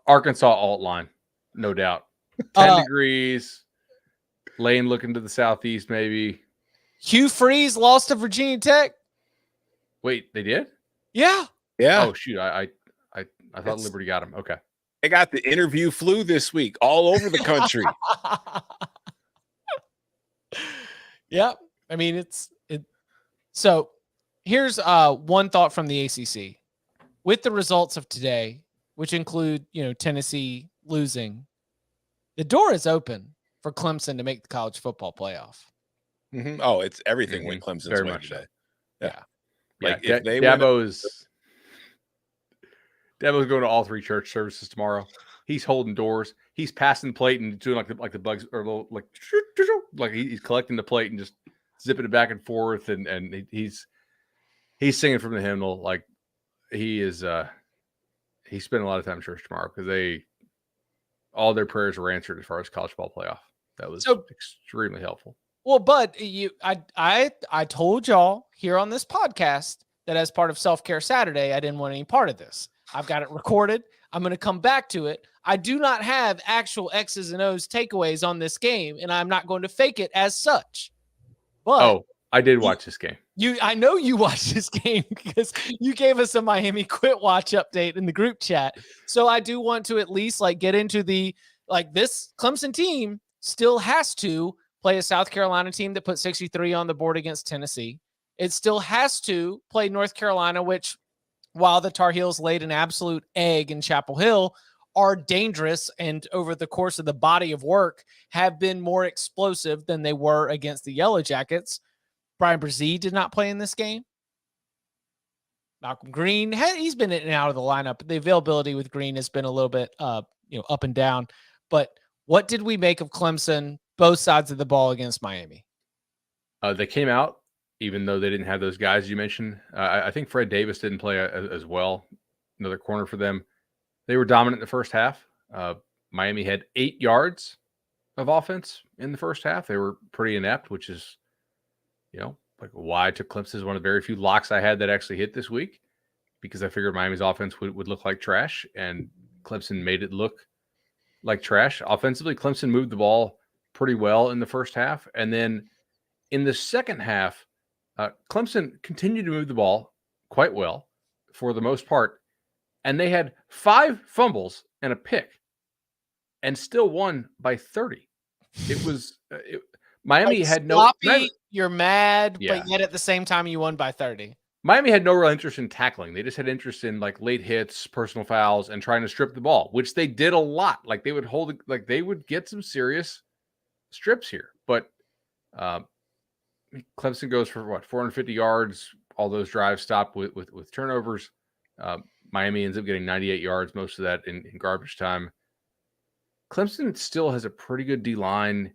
Arkansas alt line, no doubt. 10 degrees. Lane looking to the southeast, maybe. Hugh Freeze lost to Virginia Tech. Wait, they did? Yeah. Yeah. Oh shoot, I thought Liberty got him. Okay. They got the interview flu this week all over the country. Yeah. I mean, so here's one thought from the ACC. With the results of today, which include, Tennessee losing, the door is open for Clemson to make the college football playoff. Mm-hmm. Oh, it's everything when Clemson's Very win much today. So. Yeah. Like if they Dabo's going to all three church services tomorrow. He's holding doors. He's passing the plate and doing like the bugs or like he's collecting the plate and just zipping it back and forth. And he's singing from the hymnal. Like he's spending a lot of time in church tomorrow because all their prayers were answered as far as college ball playoff. That was extremely helpful. Well, but I told y'all here on this podcast that as part of Self-Care Saturday, I didn't want any part of this. I've got it recorded. I'm going to come back to it. I do not have actual X's and O's takeaways on this game, and I'm not going to fake it as such. But I did watch this game. I know you watched this game because you gave us a Miami Quit Watch update in the group chat. So I do want to at least get into this Clemson team still has to play a South Carolina team that put 63 on the board against Tennessee. It still has to play North Carolina, which, while the Tar Heels laid an absolute egg in Chapel Hill, are dangerous and over the course of the body of work have been more explosive than they were against the Yellow Jackets. Brian Brzee did not play in this game. Malcolm Green, he's been in and out of the lineup. The availability with Green has been a little bit up and down. But what did we make of Clemson, both sides of the ball against Miami? They came out, even though they didn't have those guys you mentioned. I think Fred Davis didn't play as well. Another corner for them. They were dominant in the first half. Miami had 8 yards of offense in the first half. They were pretty inept, which is, why I took Clemson as one of the very few locks I had that actually hit this week, because I figured Miami's offense would look like trash, and Clemson made it look like trash. Offensively, Clemson moved the ball pretty well in the first half. And then in the second half, Clemson continued to move the ball quite well for the most part, and they had 5 fumbles and a pick and still won by 30. It was Miami Like had sloppy, you're mad, Yeah. but yet at the same time you won by 30. Miami had no real interest in tackling. They just had interest in like late hits, personal fouls, and trying to strip the ball, which they did a lot. Like they would get some serious strips here. But Clemson goes for 450 yards. All those drives stopped with turnovers. Miami ends up getting 98 yards, most of that in garbage time. Clemson still has a pretty good D line.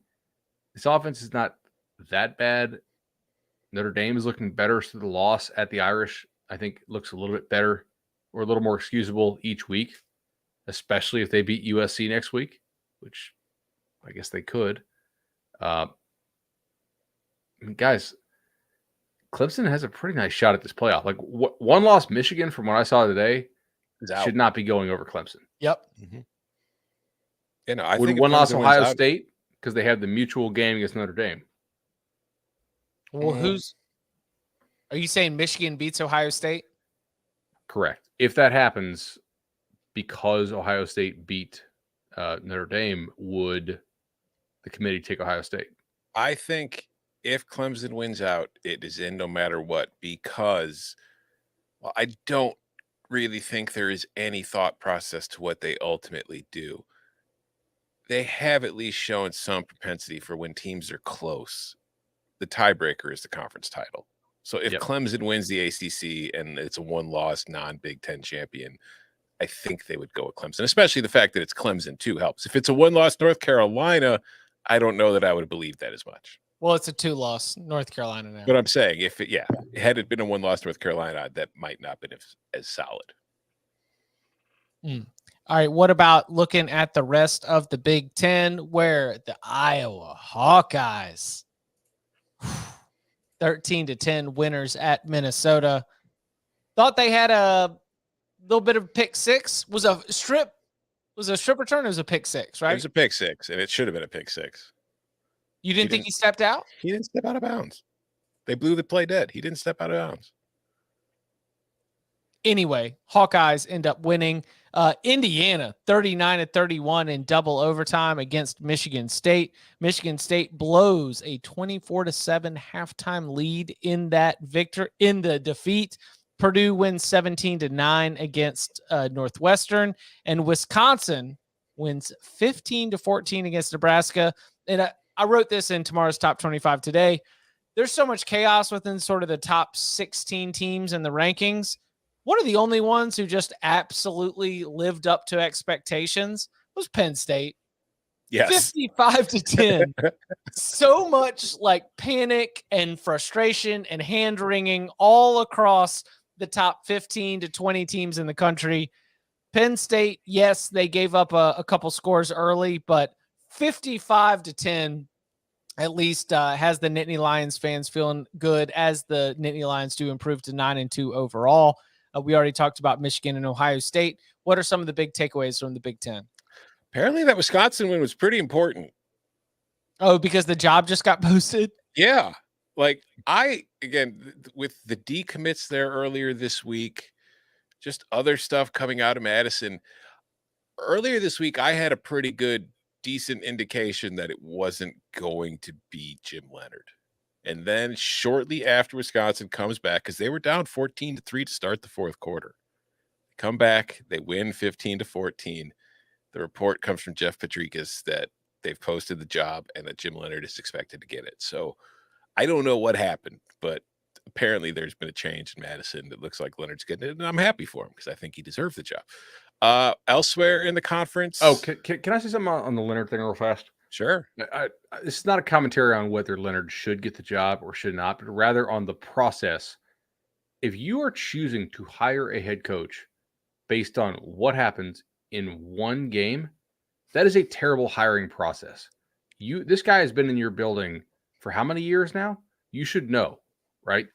This offense is not that bad. Notre Dame is looking better, so the loss at the Irish, I think, looks a little bit better or a little more excusable each week, especially if they beat USC next week, which I guess they could. Guys, Clemson has a pretty nice shot at this playoff. Like one loss, Michigan, from what I saw today, should not be going over Clemson. Yep. Mm-hmm. You know, I Would think one loss Clemson Ohio wins out, State because they have the mutual game against Notre Dame. Well, are you saying Michigan beats Ohio State? Correct. If that happens, because Ohio State beat Notre Dame, would the committee take Ohio State? I think if Clemson wins out, it is in no matter what, because I don't really think there is any thought process to what they ultimately do. They have at least shown some propensity for when teams are close. The tiebreaker is the conference title. So if Clemson wins the ACC and it's a one-loss non-Big Ten champion, I think they would go with Clemson, especially the fact that it's Clemson too helps. If it's a one-loss North Carolina, I don't know that I would believe that as much. Well, it's a 2-loss North Carolina now. But I'm saying had it been a one-loss North Carolina, that might not have been as solid. All right, what about looking at the rest of the Big Ten, where the Iowa Hawkeyes 13-10 winners at Minnesota? Thought they had a little bit of pick six. Was a strip return? It was a pick six, right? It was a pick six, and it should have been a pick six. You didn't think he stepped out? He didn't step out of bounds. They blew the play dead. He didn't step out of bounds. Anyway, Hawkeyes end up winning. Indiana 39-31 in double overtime against Michigan State. Michigan State blows a 24-7 halftime lead in the defeat. Purdue wins 17-9 against Northwestern, and Wisconsin wins 15-14 against Nebraska. And I wrote this in tomorrow's top 25 today. There's so much chaos within sort of the top 16 teams in the rankings. One of the only ones who just absolutely lived up to expectations was Penn State. Yes. 55-10. So much like panic and frustration and hand-wringing all across the top 15 to 20 teams in the country. Penn State, yes, they gave up a couple scores early, but 55-10 at least has the Nittany Lions fans feeling good, as the Nittany Lions do improve to 9-2 overall. We already talked about Michigan and Ohio State. What are some of the big takeaways from the Big Ten? Apparently that Wisconsin win was pretty important. Oh, because the job just got posted? Yeah. Like again, with the decommits there earlier this week, just other stuff coming out of Madison. Earlier this week, I had a pretty good, decent indication that it wasn't going to be Jim Leonard. And then shortly after Wisconsin comes back, because they were down 14-3 to start the fourth quarter. Come back, they win 15-14. The report comes from Jeff Patrikas that they've posted the job and that Jim Leonard is expected to get it. So I don't know what happened, but apparently there's been a change in Madison. It looks like Leonard's getting it, and I'm happy for him because I think he deserved the job. Elsewhere in the conference. Oh, can I say something on the Leonard thing real fast? Sure. This is not a commentary on whether Leonard should get the job or should not, but rather on the process. If you are choosing to hire a head coach based on what happens in one game, that is a terrible hiring process. This guy has been in your building for how many years now? You should know, right?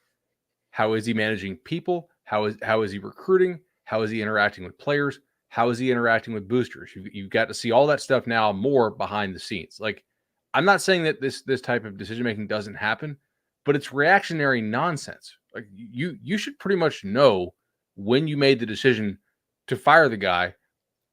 How is he managing people? How is he recruiting? How is he interacting with players? How is he interacting with boosters? You've got to see all that stuff now more behind the scenes. Like, I'm not saying that this type of decision-making doesn't happen, but it's reactionary nonsense, Like you should pretty much know when you made the decision to fire the guy,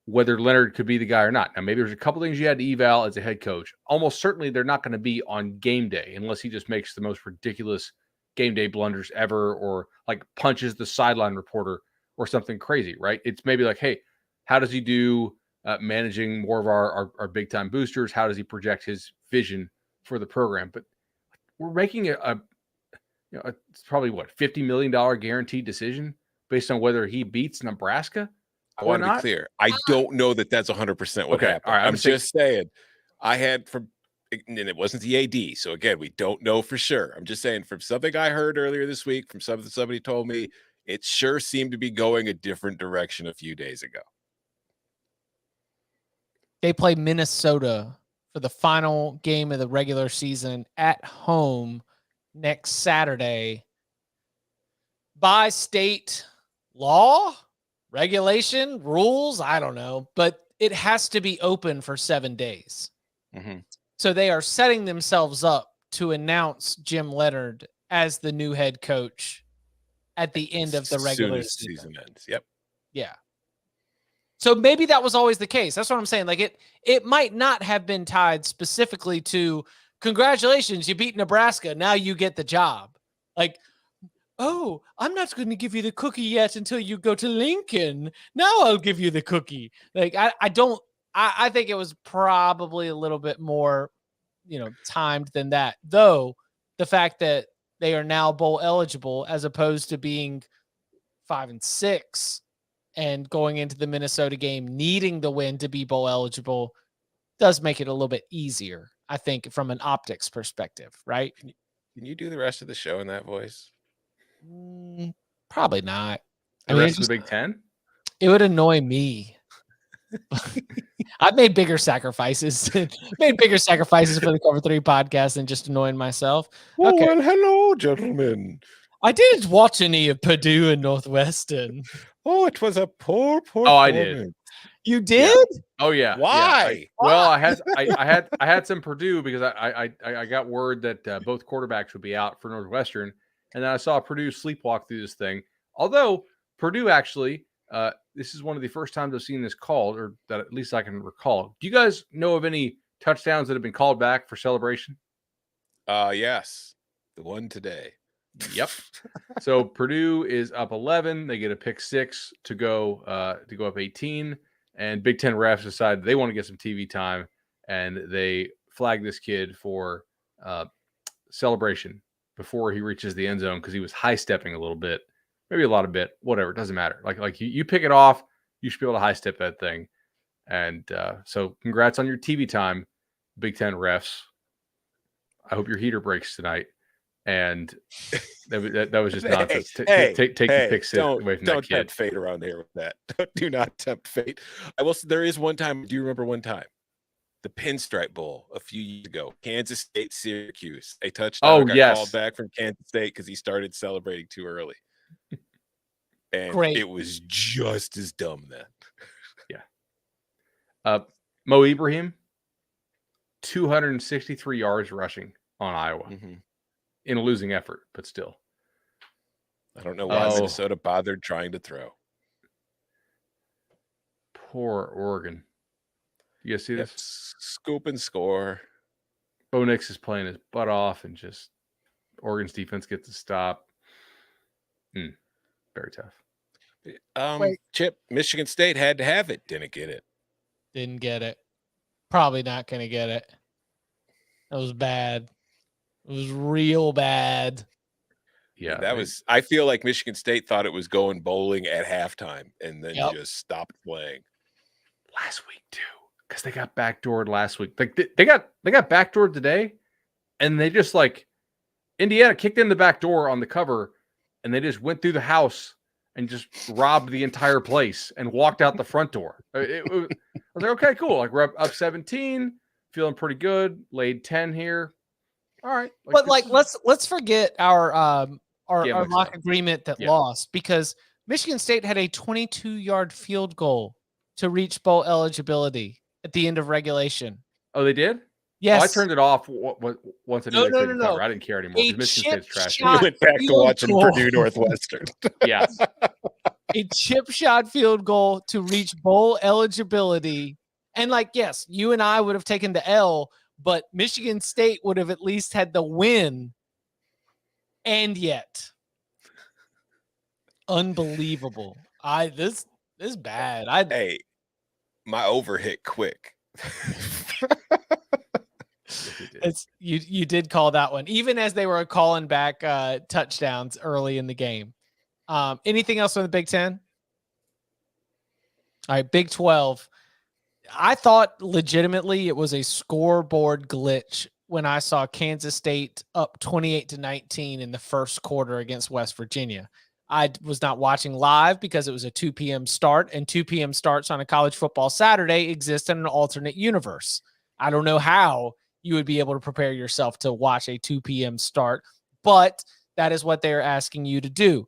whether Leonard could be the guy or not. Now, maybe there's a couple things you had to eval as a head coach. Almost certainly they're not going to be on game day unless he just makes the most ridiculous game day blunders ever, or like punches the sideline reporter or something crazy, right? It's maybe like, hey, how does he do managing more of our big time boosters? How does he project his vision for the program? But we're making it's probably what, $50 million guaranteed decision based on whether he beats Nebraska. I want to be clear. I don't know that that's 100% what happened. All right, I'm just saying. I had from, and it wasn't the AD. So again, we don't know for sure. I'm just saying from something I heard earlier this week, from something somebody told me, it sure seemed to be going a different direction a few days ago. They play Minnesota for the final game of the regular season at home next Saturday. By state law, regulation, rules, I don't know, but it has to be open for 7 days. Mm-hmm. So they are setting themselves up to announce Jim Leonard as the new head coach at the end of the regular season ends. Yep. Yeah. So maybe that was always the case. That's what I'm saying. Like it might not have been tied specifically to congratulations, you beat Nebraska. Now you get the job. Like, oh, I'm not going to give you the cookie yet until you go to Lincoln. Now I'll give you the cookie. Like, I think it was probably a little bit more, timed than that. Though the fact that they are now bowl eligible as opposed to being 5-6 and going into the Minnesota game, needing the win to be bowl eligible does make it a little bit easier, I think, from an optics perspective, right? Can you do the rest of the show in that voice? Probably not. The rest of the Big Ten? It would annoy me. I've made bigger sacrifices. Made bigger sacrifices for the Cover 3 podcast than just annoying myself. Oh, okay. Well, hello, gentlemen. I didn't watch any of Purdue and Northwestern. Oh, it was a poor. Oh, I did. You did? Yeah. Oh yeah. Why? Well, I had some Purdue because I got word that both quarterbacks would be out for Northwestern, and then I saw Purdue sleepwalk through this thing. Although Purdue actually, this is one of the first times I've seen this called, or that at least I can recall. Do you guys know of any touchdowns that have been called back for celebration? Yes, the one today. Yep. So Purdue is up 11. They get a pick 6 to go up 18. And Big Ten refs decide they want to get some TV time, and they flag this kid for celebration before he reaches the end zone because he was high stepping a little bit, maybe a lot of bit, whatever. It doesn't matter. Like you pick it off, you should be able to high step that thing. And so congrats on your TV time, Big Ten refs. I hope your heater breaks tonight. And that was just nonsense. Take the pick 6 away from that kid. Don't tempt fate around here with that. Do not tempt fate. I will say there is one time. Do you remember one time? The Pinstripe Bowl a few years ago. Kansas State, Syracuse. A touchdown got called back from Kansas State because he started celebrating too early. And it was just as dumb then. Yeah. Mo Ibrahim, 263 yards rushing on Iowa. Mm-hmm. In a losing effort, but still. I don't know why Minnesota bothered trying to throw. Poor Oregon. You guys see this? Scoop and score. Bo Nix is playing his butt off, and just Oregon's defense gets to stop. Very tough. Chip, Michigan State had to have it. Didn't get it. Didn't get it. Probably not going to get it. That was bad. It was real bad. Yeah, that was. I feel like Michigan State thought it was going bowling at halftime, and then just stopped playing. Last week too, because they got backdoored last week. Like they got backdoored today, and they just Indiana kicked in the back door on the cover, and they just went through the house and just robbed the entire place and walked out the front door. I was like, okay, cool. Like we're up 17, feeling pretty good. Laid 10 here. All right. But let's forget our lock agreement that lost, because Michigan State had a 22-yard field goal to reach bowl eligibility at the end of regulation. Oh, they did? Yes. I turned it off once I knew No, they no, couldn't no, no. cover. I didn't care anymore A because Michigan State's trash. chip You went back to field watching goal. Purdue Northwestern. Yeah. A chip shot field goal to reach bowl eligibility. And yes, you and I would have taken the L, but Michigan State would have at least had the win. And yet, unbelievable. This is bad. Hey, my over hit quick. You did call that one, even as they were calling back touchdowns early in the game. Anything else on the Big Ten? All right, Big 12. I thought legitimately it was a scoreboard glitch when I saw Kansas State up 28-19 in the first quarter against West Virginia. I was not watching live because it was a 2 p.m. start, and 2 p.m. starts on a college football Saturday exist in an alternate universe. I don't know how you would be able to prepare yourself to watch a 2 p.m. start, but that is what they're asking you to do.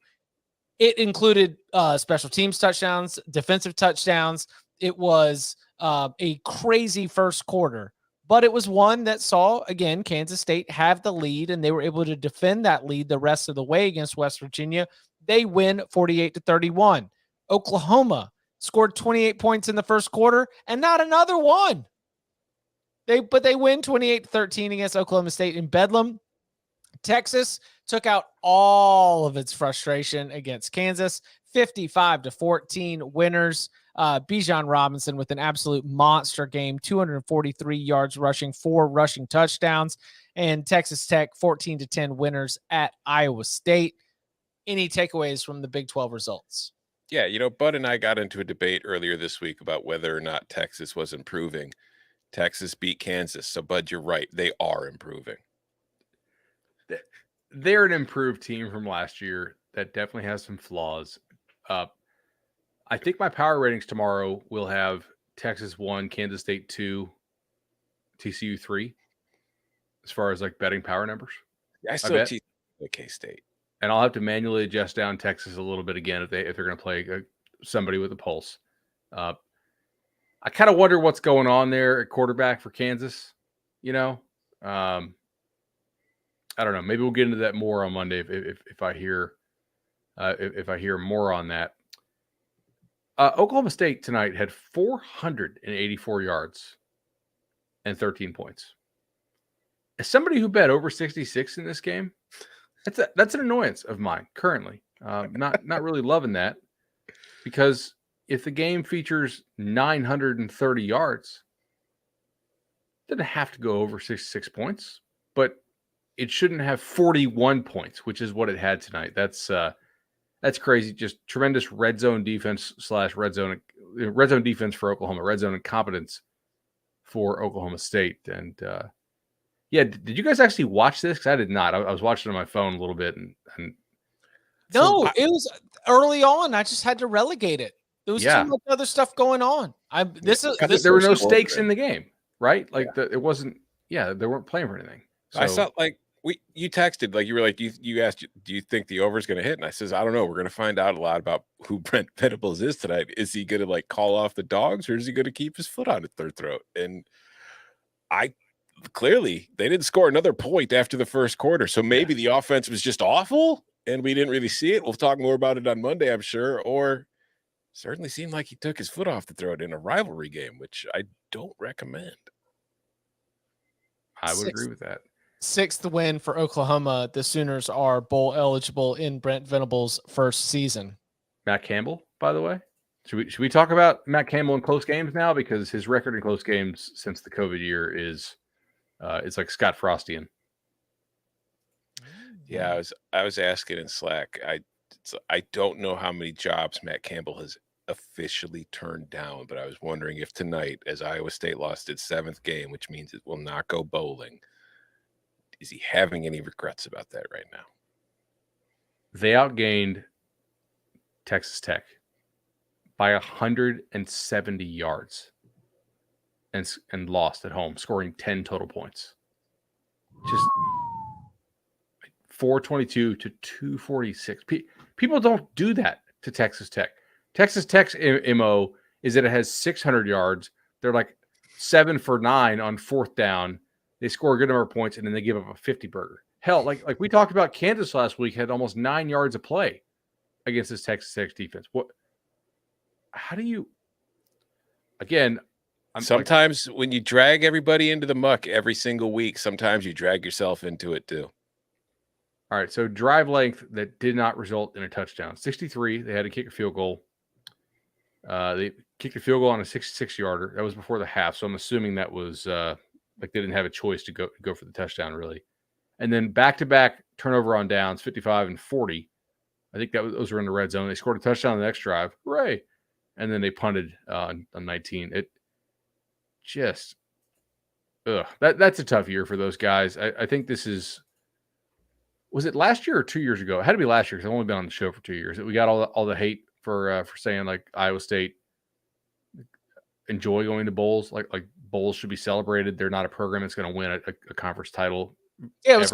It included special teams touchdowns, defensive touchdowns. It was a crazy first quarter, but it was one that saw, again, Kansas State have the lead, and they were able to defend that lead the rest of the way against West Virginia. They win 48-31. Oklahoma scored 28 points in the first quarter and not another one. They win 28-13 against Oklahoma State in Bedlam. Texas took out all of its frustration against Kansas, 55-14 winners. Bijan Robinson with an absolute monster game, 243 yards rushing, 4 rushing touchdowns, and Texas Tech 14-10 winners at Iowa State. Any takeaways from the Big 12 results? Yeah, Bud and I got into a debate earlier this week about whether or not Texas was improving. Texas beat Kansas, so Bud, you're right. They are improving. They're an improved team from last year that definitely has some flaws. I think my power ratings tomorrow will have Texas 1, Kansas State 2, TCU 3, as far as betting power numbers. I still TCU K-State. And I'll have to manually adjust down Texas a little bit again if they're going to play somebody with a pulse. I kind of wonder what's going on there at quarterback for Kansas. I don't know. Maybe we'll get into that more on Monday if I hear more on that. Oklahoma State tonight had 484 yards and 13 points. As somebody who bet over 66 in this game, that's an annoyance of mine currently. Not really loving that, because if the game features 930 yards, it doesn't have to go over 66 points, but it shouldn't have 41 points, which is what it had tonight. That's crazy. Just tremendous red zone defense / red zone defense for Oklahoma, red zone incompetence for Oklahoma State. And did you guys actually watch this? Because I did not. I was watching on my phone a little bit, and no, it was early on. I just had to relegate it. There was too much other stuff going on. There were no stakes in the game, right? It wasn't. Yeah, they weren't playing for anything. So, I saw you texted, you were like, you asked, do you think the over is going to hit? And I says, I don't know. We're going to find out a lot about who Brent Venables is tonight. Is he going to call off the dogs, or is he going to keep his foot on their throat? And clearly they didn't score another point after the first quarter. So maybe the offense was just awful and we didn't really see it. We'll talk more about it on Monday, I'm sure. Or certainly seemed like he took his foot off the throat in a rivalry game, which I don't recommend. I would agree with that. 6th win for Oklahoma. The Sooners are bowl eligible in Brent Venables' first season. Matt Campbell, by the way. Should we talk about Matt Campbell in close games now? Because his record in close games since the COVID year is it's like Scott Frostian. Yeah, I was asking in Slack. I don't know how many jobs Matt Campbell has officially turned down, but I was wondering if tonight, as Iowa State lost its 7th game, which means it will not go bowling, is he having any regrets about that right now? They outgained Texas Tech by 170 yards and lost at home, scoring 10 total points. Just 422 to 246. People don't do that to Texas Tech. Texas Tech's MO is that it has 600 yards. They're 7 for 9 on 4th down They score a good number of points, and then they give up a 50-burger. Hell, like we talked about, Kansas last week had almost 9 yards of play against this Texas Tech defense. How do you? Again, sometimes when you drag everybody into the muck every single week, sometimes you drag yourself into it too. All right, so drive length that did not result in a touchdown. 63, they had to kick a field goal. They kicked a field goal on a 66-yarder. That was before the half, so I'm assuming that was like they didn't have a choice to go for the touchdown, really. And then back-to-back turnover on downs, 55 and 40. I think those were in the red zone. They scored a touchdown on the next drive. Hooray! And then they punted on 19. It just, that's a tough year for those guys. I think this is. Was it last year or 2 years ago? It had to be last year because I've only been on the show for 2 years. We got all the hate for saying like Iowa State enjoy going to bowls. Like bowls should be celebrated. They're not a program that's going to win a conference title. Yeah, it was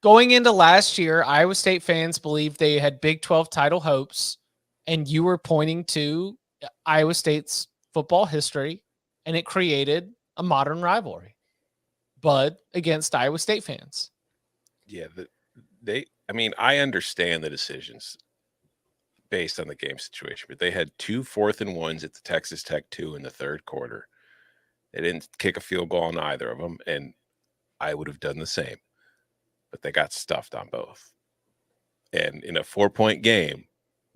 going into last year. Iowa State fans believed they had Big 12 title hopes, and you were pointing to Iowa State's football history, and it created a modern rivalry. Bud against Iowa State fans. Yeah, I understand the decisions based on the game situation, but they had 2 4th-and-1s at the Texas Tech 2 in the third quarter. They didn't kick a field goal on either of them, and I would have done the same, but they got stuffed on both. And in a 4-point game,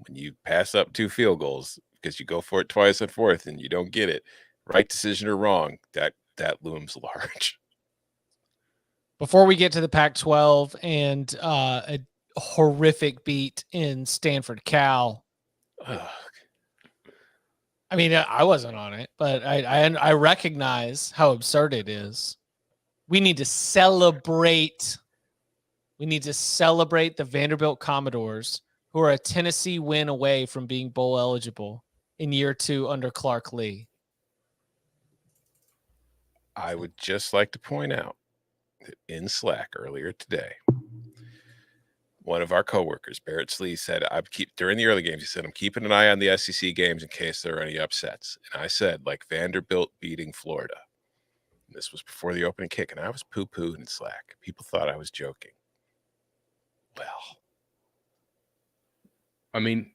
when you pass up 2 field goals because you go for it twice on 4th and you don't get it, right decision or wrong, that looms large. Before we get to the Pac-12 and a horrific beat in Stanford Cal, I mean, I wasn't on it, but I recognize how absurd it is. We need to celebrate. We need to celebrate the Vanderbilt Commodores, who are a Tennessee win away from being bowl eligible in year 2 under Clark Lee. I would just like to point out that in Slack earlier today, one of our coworkers, Barrett Slee, said, during the early games, he said, I'm keeping an eye on the SEC games in case there are any upsets. And I said, like Vanderbilt beating Florida. And this was before the opening kick, and I was poo-pooed in Slack. People thought I was joking. Well, I mean,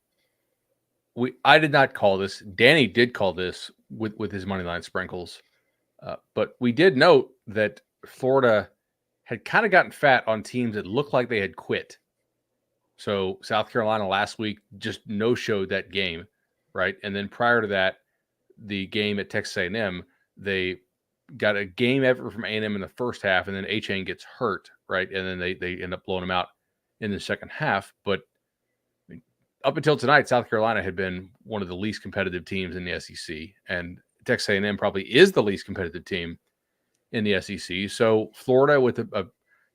I did not call this. Danny did call this with his money line sprinkles. But we did note that Florida had kind of gotten fat on teams that looked like they had quit. So South Carolina last week just no-showed that game, right? And then prior to that, the game at Texas A&M, they got a game effort from A&M in the first half, and then A-Chain gets hurt, right? And then they end up blowing them out in the second half. But up until tonight, South Carolina had been one of the least competitive teams in the SEC, and Texas A&M probably is the least competitive team in the SEC. So Florida with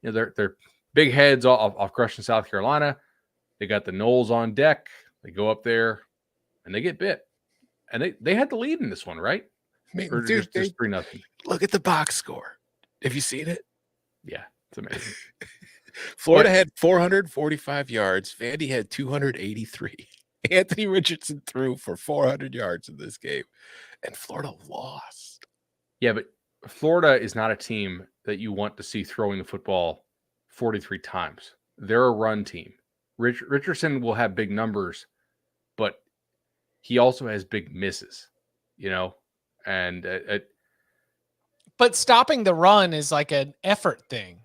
their big heads off crushing South Carolina. They got the Knowles on deck. They go up there and they get bit. And they had the lead in this one, right? I mean, or dude, just 3-0. Look at the box score. Have you seen it? Yeah, it's amazing. Florida had 445 yards. Vandy had 283. Anthony Richardson threw for 400 yards in this game, and Florida lost. Yeah, but Florida is not a team that you want to see throwing the football 43 times. They're a run team. Richardson will have big numbers, but he also has big misses, and but stopping the run is like an effort thing.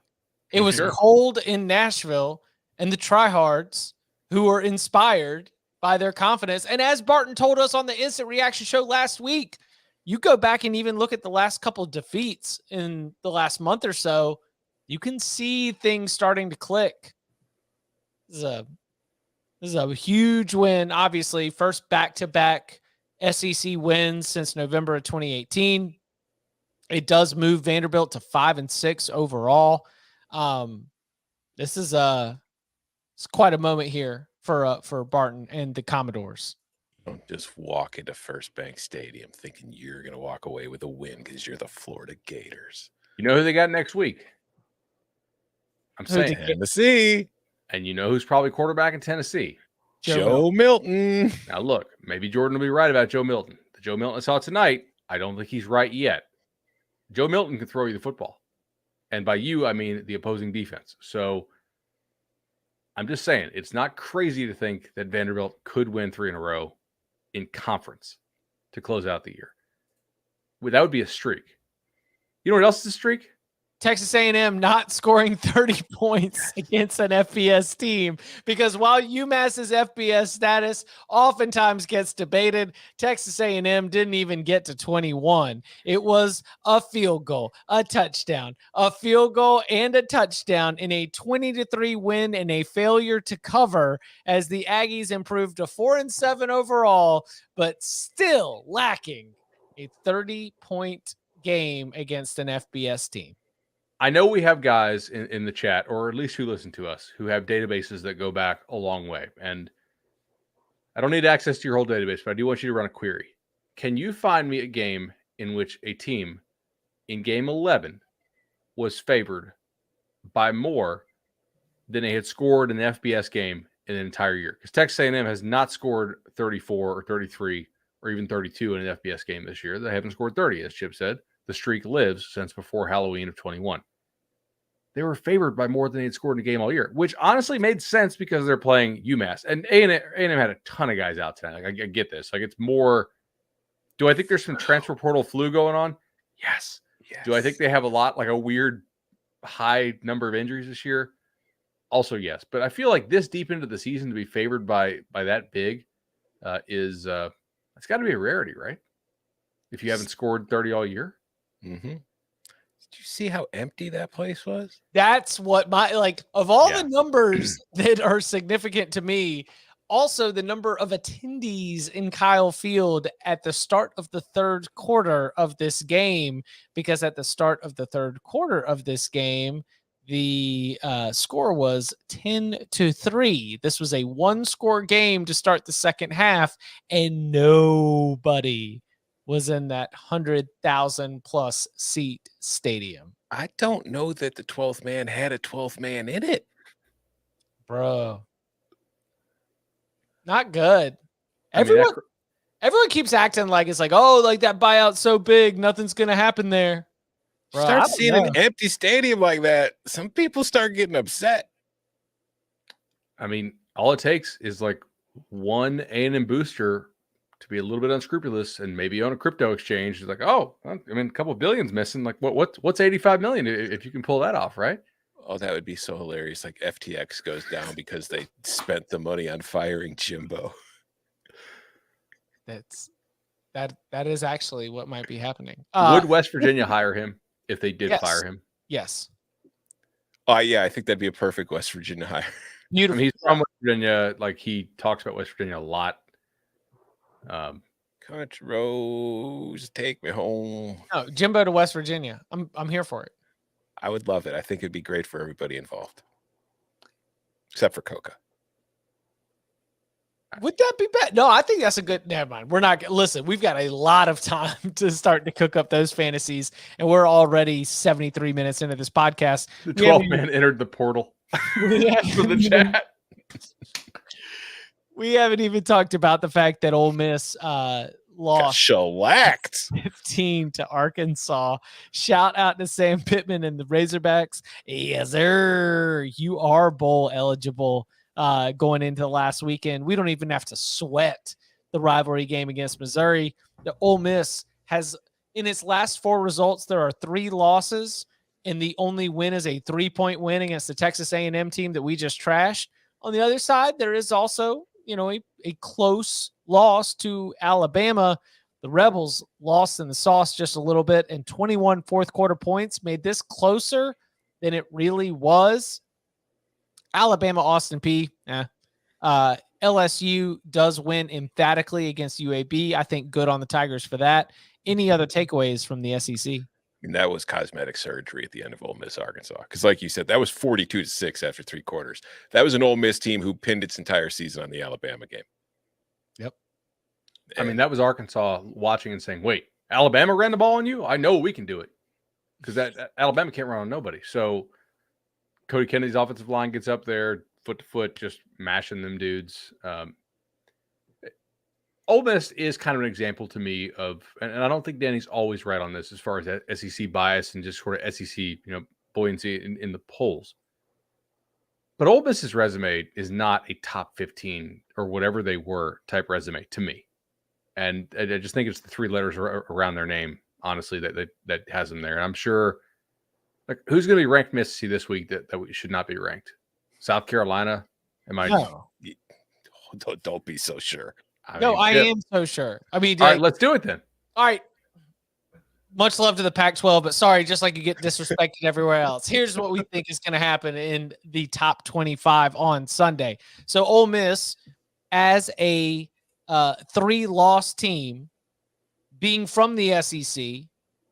It was cold in Nashville, and the tryhards who were inspired by their confidence. And as Barton told us on the Instant Reaction show last week, you go back and even look at the last couple of defeats in the last month or so, you can see things starting to click. This is a huge win, obviously. First back-to-back SEC wins since November of 2018. It does move Vanderbilt to 5-6 overall. This is it's quite a moment here for Barton and the Commodores. Don't just walk into First Bank Stadium thinking you're going to walk away with a win because you're the Florida Gators. You know who they got next week? I'm saying Tennessee. And you know who's probably quarterback in Tennessee? Joe Milton. Now, look, maybe Jordan will be right about Joe Milton. The Joe Milton I saw tonight, I don't think he's right yet. Joe Milton can throw you the football. And by you, I mean the opposing defense. So I'm just saying, it's not crazy to think that Vanderbilt could win 3 in a row in conference to close out the year. Well, that would be a streak. You know what else is a streak? Texas A&M not scoring 30 points against an FBS team, because while UMass's FBS status oftentimes gets debated, Texas A&M didn't even get to 21. It was a field goal, a touchdown, a field goal, and a touchdown in a 20-3 win and a failure to cover as the Aggies improved to 4-7 overall, but still lacking a 30-point game against an FBS team. I know we have guys in the chat, or at least who listen to us, who have databases that go back a long way. And I don't need access to your whole database, but I do want you to run a query. Can you find me a game in which a team in game 11 was favored by more than they had scored in an FBS game in an entire year? Because Texas A&M has not scored 34 or 33 or even 32 in an FBS game this year. They haven't scored 30, as Chip said. The streak lives since before Halloween of 21. They were favored by more than they'd scored in a game all year, which honestly made sense because they're playing UMass. And A&M had a ton of guys out tonight. Like, I get this. Like, it's more, do I think there's some transfer portal flu going on? Yes. Do I think they have a weird high number of injuries this year? Also, yes. But I feel like this deep into the season to be favored by that big it's got to be a rarity, right? If you haven't scored 30 all year. Mm-hmm. Did you see how empty that place was? That's what of all the numbers that are significant to me, also the number of attendees in Kyle Field at the start of the third quarter of this game, because at the start of the third quarter of this game, the score was 10-3. This was a 1-score game to start the second half, and nobody was in that 100,000 plus seat stadium. I don't know that the 12th man had a 12th man in it. Bro. Not good. Everyone keeps acting like it's like, oh, like that buyout's so big, nothing's going to happen there. Bro, Start seeing an empty stadium like that, some people start getting upset. I mean, all it takes is like one A&M booster to be a little bit unscrupulous and maybe own a crypto exchange. It's like, oh, I mean, a couple of billions missing. Like, what's 85 million if you can pull that off, right? Oh, that would be so hilarious. Like FTX goes down because they spent the money on firing Jimbo. That is actually what might be happening. Would West Virginia hire him if they did fire him? Yes. Oh, yeah, I think that'd be a perfect West Virginia hire. Beautiful. I mean, he's from West Virginia. Like, he talks about West Virginia a lot. Country roads take me home. No, Jimbo to West Virginia. I'm here for it. I would love it. I think it'd be great for everybody involved, except for Coca. Would that be bad? No, I think that's a good. Never mind. We're not. Listen, we've got a lot of time to start to cook up those fantasies, and we're already 73 minutes into this podcast. The 12 man entered the portal for the chat. We haven't even talked about the fact that Ole Miss lost shellacked 15 to Arkansas. Shout out to Sam Pittman and the Razorbacks. Yes, sir. You are bowl eligible going into last weekend. We don't even have to sweat the rivalry game against Missouri. The Ole Miss has, in its last 4 results, there are 3 losses, and the only win is a 3-point win against the Texas A&M team that we just trashed. On the other side, there is also, a close loss to Alabama. The Rebels lost in the sauce just a little bit, and 21 fourth quarter points made this closer than it really was. Alabama, Austin P. LSU does win emphatically against UAB. I think good on the Tigers for that. Any other takeaways from the SEC? And that was cosmetic surgery at the end of Ole Miss, Arkansas. Because like you said, that was 42-6 after 3 quarters. That was an Ole Miss team who pinned its entire season on the Alabama game. Yep. I mean, that was Arkansas watching and saying, wait, Alabama ran the ball on you? I know we can do it. Because that Alabama can't run on nobody. So Cody Kennedy's offensive line gets up there, foot to foot, just mashing them dudes. Ole Miss is kind of an example to me of, and I don't think Danny's always right on this as far as SEC bias and just sort of SEC, buoyancy in the polls. But Ole Miss's resume is not a top 15 or whatever they were type resume to me. And I just think it's the three letters around their name, honestly, that has them there. And I'm sure, like, who's going to be ranked Mississippi this week that we should not be ranked? South Carolina? No. Don't be so sure. I am so sure. I mean, all right, let's do it then. All right. Much love to the Pac-12, but sorry, just like you get disrespected everywhere else. Here's what we think is going to happen in the top 25 on Sunday. So Ole Miss, as a 3-loss team, being from the SEC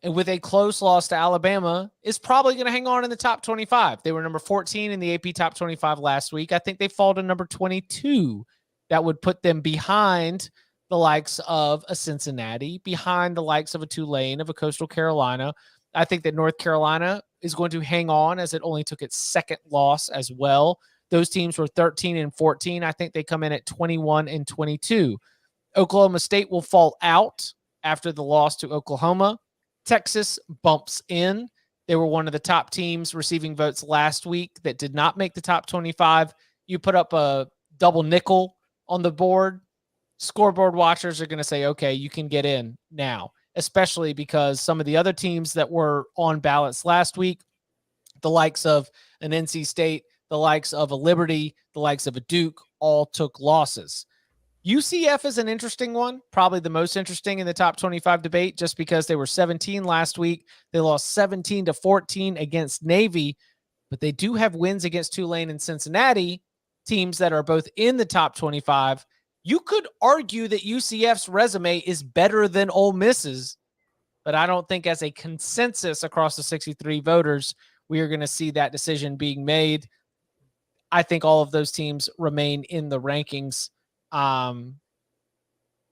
and with a close loss to Alabama, is probably going to hang on in the top 25. They were number 14 in the AP top 25 last week. I think they fall to number 22. That would put them behind the likes of a Cincinnati, behind the likes of a Tulane, of a Coastal Carolina. I think that North Carolina is going to hang on, as it only took its second loss as well. Those teams were 13 and 14. I think they come in at 21 and 22. Oklahoma State will fall out after the loss to Oklahoma. Texas bumps in. They were one of the top teams receiving votes last week that did not make the top 25. You put up a double nickel on the board, scoreboard watchers are going to say, okay, you can get in now, especially because some of the other teams that were on ballots last week, the likes of an NC State, the likes of a Liberty, the likes of a Duke, all took losses. UCF is an interesting one, probably the most interesting in the top 25 debate, just because they were 17 last week. They lost 17-14 against Navy, but they do have wins against Tulane and Cincinnati, teams that are both in the top 25. You could argue that UCF's resume is better than Ole Miss's, but I don't think as a consensus across the 63 voters, we are going to see that decision being made. I think all of those teams remain in the rankings. Not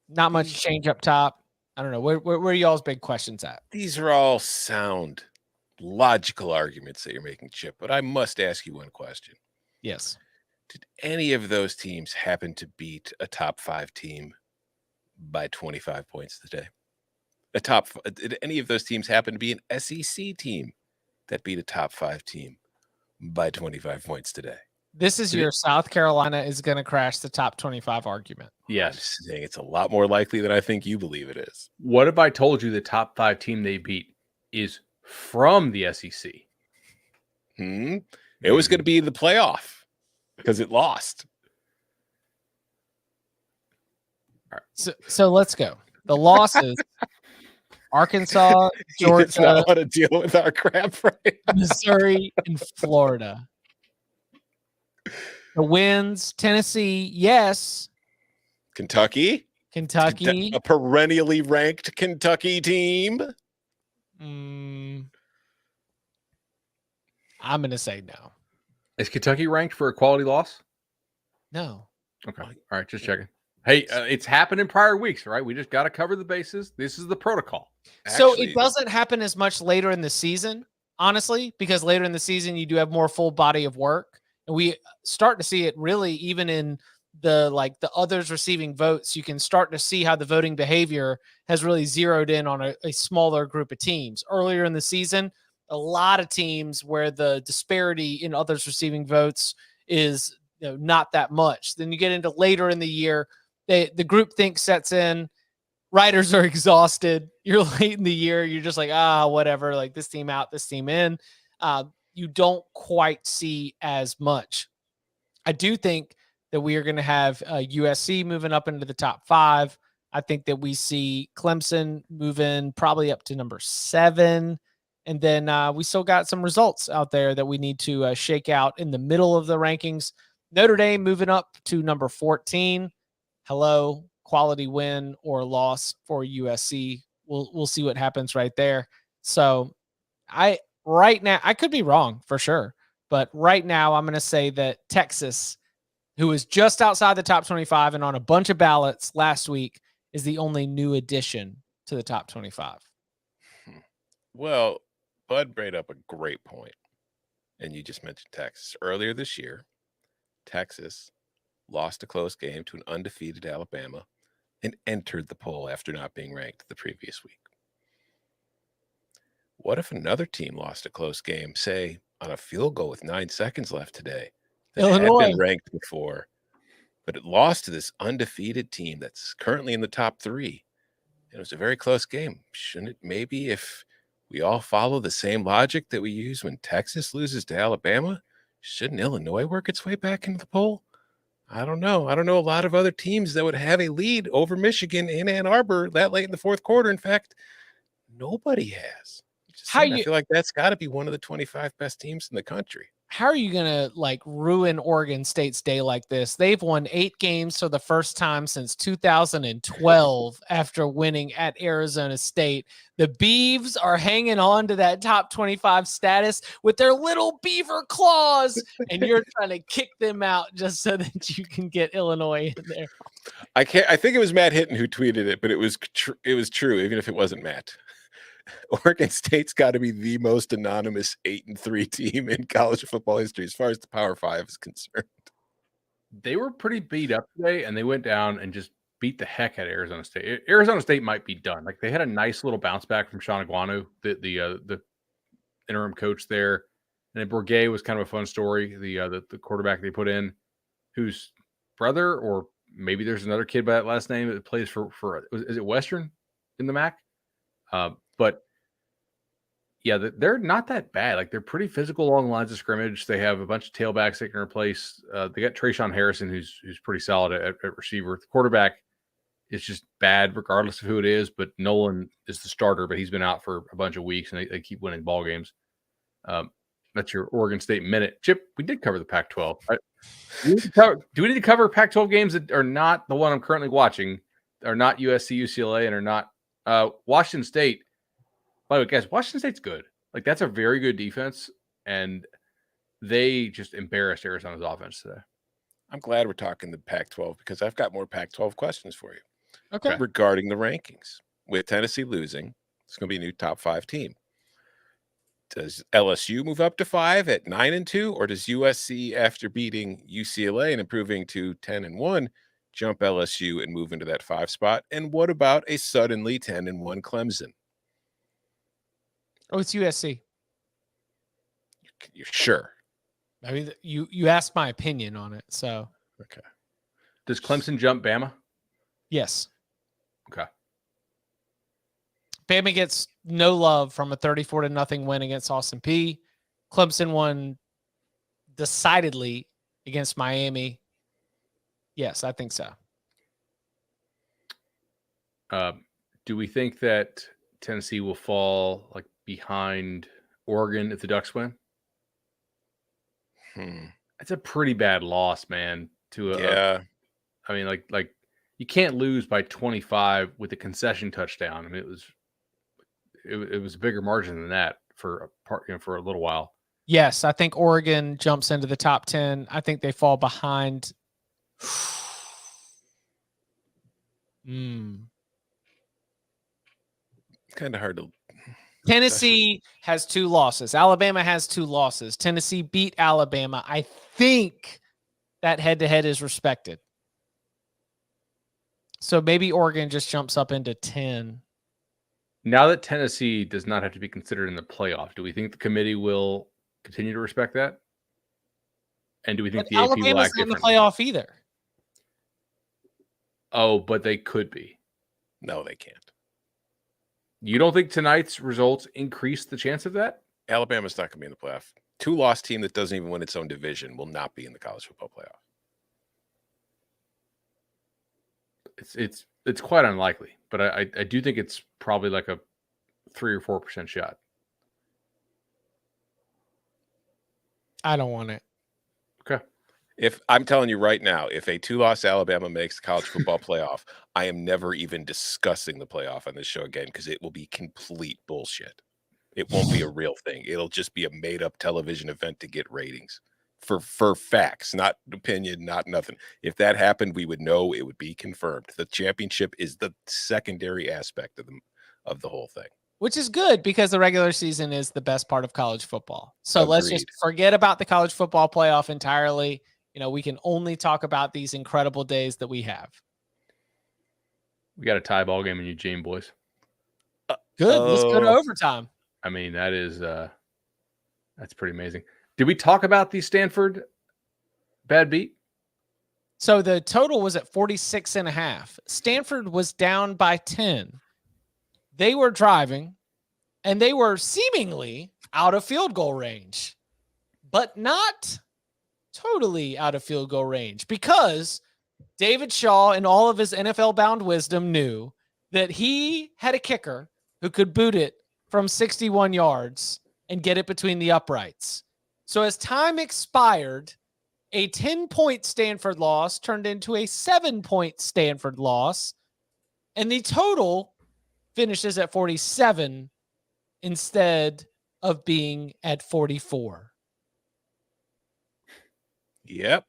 much change up top. I don't know. Where are y'all's big questions at? These are all sound, logical arguments that you're making, Chip, but I must ask you one question. Yes. Did any of those teams happen to beat a top 5 team by 25 points today? Did any of those teams happen to be an SEC team that beat a top 5 team by 25 points today? This is your South Carolina is going to crash the top 25 argument. Yes. I'm saying it's a lot more likely than I think you believe it is. What if I told you the top 5 team they beat is from the SEC? It was going to be the playoff because it lost. All right. So let's go. The losses: Arkansas, Georgia, Does not want to deal with our crap right now. Missouri, and Florida. The wins: Tennessee, yes. Kentucky, Kentucky, a perennially ranked Kentucky team. I'm going to say no. Is Kentucky ranked for a quality loss? No. Okay. All right. Just checking. Hey, it's happened in prior weeks, right? We just got to cover the bases. This is the protocol. So it doesn't happen as much later in the season, honestly, because later in the season, you do have more full body of work. And we start to see it really even in the others receiving votes. You can start to see how the voting behavior has really zeroed in on a smaller group of teams. Earlier in the season, a lot of teams where the disparity in others receiving votes is not that much. Then you get into later in the year, the groupthink sets in. Writers are exhausted. You're late in the year. You're just like, whatever, like this team out, this team in. You don't quite see as much. I do think that we are going to have USC moving up into the top 5. I think that we see Clemson moving probably up to number 7. And then we still got some results out there that we need to shake out in the middle of the rankings. Notre Dame moving up to number 14. Hello, quality win or loss for USC. We'll see what happens right there. So right now, I could be wrong for sure, but right now I'm going to say that Texas, who is just outside the top 25 and on a bunch of ballots last week, is the only new addition to the top 25. Well, Bud made up a great point, and you just mentioned Texas. Earlier this year, Texas lost a close game to an undefeated Alabama and entered the poll after not being ranked the previous week. What if another team lost a close game, say on a field goal with 9 seconds left today, that had Illinois. been ranked before, but it lost to this undefeated team that's currently in the top 3? It was a very close game. Shouldn't it, maybe if we all follow the same logic that we use when Texas loses to Alabama, shouldn't Illinois work its way back into the poll? I don't know. I don't know a lot of other teams that would have a lead over Michigan in Ann Arbor that late in the fourth quarter. In fact, nobody has. I feel like that's got to be one of the 25 best teams in the country. How are you going to like ruin Oregon State's day like this? They've won 8 games for the first time since 2012 after winning at Arizona State. The Beavs are hanging on to that top 25 status with their little beaver claws, and you're trying to kick them out just so that you can get Illinois in there. I think it was Matt Hinton who tweeted it, but it was true, even if it wasn't Matt. Oregon State's got to be the most anonymous 8-3 team in college football history as far as the Power 5 is concerned. They were pretty beat up today, and they went down and just beat the heck out of Arizona State. Arizona State might be done. Like, they had a nice little bounce back from Sean Aguanu, the interim coach there. And then Bourget was kind of a fun story. The quarterback they put in, whose brother, or maybe there's another kid by that last name that plays for is it Western in the MAC? But yeah, they're not that bad. Like, they're pretty physical along the lines of scrimmage. They have a bunch of tailbacks they can replace. They got Trayshawn Harrison, who's pretty solid at receiver. The quarterback is just bad regardless of who it is, but Nolan is the starter, but he's been out for a bunch of weeks, and they keep winning ball games. That's your Oregon State minute. Chip, we did cover the Pac-12. Right? Do we need to cover Pac-12 games that are not the one I'm currently watching, are not USC, UCLA, and are not Washington State? By the way, guys, Washington State's good. Like, that's a very good defense, and they just embarrassed Arizona's offense today. I'm glad we're talking the Pac-12 because I've got more Pac-12 questions for you. Okay. Regarding the rankings. With Tennessee losing, it's going to be a new top 5 team. Does LSU move up to 5 at 9-2, or does USC, after beating UCLA and improving to 10-1, jump LSU and move into that 5 spot? And what about a suddenly 10-1 Clemson? Oh, it's USC. You're sure? I mean, you asked my opinion on it, so. Okay. Does Clemson jump Bama? Yes. Okay. Bama gets no love from a 34-0 win against Austin Peay. Clemson won decidedly against Miami. Yes, I think so. Do we think that Tennessee will fall like behind Oregon if the Ducks win? That's a pretty bad loss, man. I mean, like you can't lose by 25 with a concession touchdown. I mean, it was a bigger margin than that for a little while. Yes, I think Oregon jumps into the top 10. I think they fall behind. Kind of hard to. Tennessee has 2 losses. Alabama has 2 losses. Tennessee beat Alabama. I think that head-to-head is respected. So maybe Oregon just jumps up into 10. Now that Tennessee does not have to be considered in the playoff, do we think the committee will continue to respect that? And do we think the AP will act differently? Alabama's not in the playoff either. Oh, but they could be. No, they can't. You don't think tonight's results increase the chance of that? Alabama's not going to be in the playoff. 2-loss team that doesn't even win its own division will not be in the college football playoff. It's quite unlikely, but I do think it's probably like a 3 or 4% shot. I don't want it. Okay. If I'm telling you right now, if a 2-loss Alabama makes the college football playoff, I am never even discussing the playoff on this show again because it will be complete bullshit. It won't be a real thing. It'll just be a made-up television event to get ratings for facts, not opinion, not nothing. If that happened, we would know. It would be confirmed. The championship is the secondary aspect of the whole thing. Which is good because the regular season is the best part of college football. So let's just Agreed. forget about the college football playoff entirely. You know, we can only talk about these incredible days that we have. We got a tie ball game in Eugene, boys. Good. Let's go to overtime. I mean, that's pretty amazing. Did we talk about the Stanford bad beat? So the total was at 46.5. Stanford was down by 10. They were driving, and they were seemingly out of field goal range, but not totally out of field goal range, because David Shaw, in all of his NFL-bound wisdom, knew that he had a kicker who could boot it from 61 yards and get it between the uprights. So as time expired, a 10-point Stanford loss turned into a 7-point Stanford loss, and the total finishes at 47 instead of being at 44. Yep.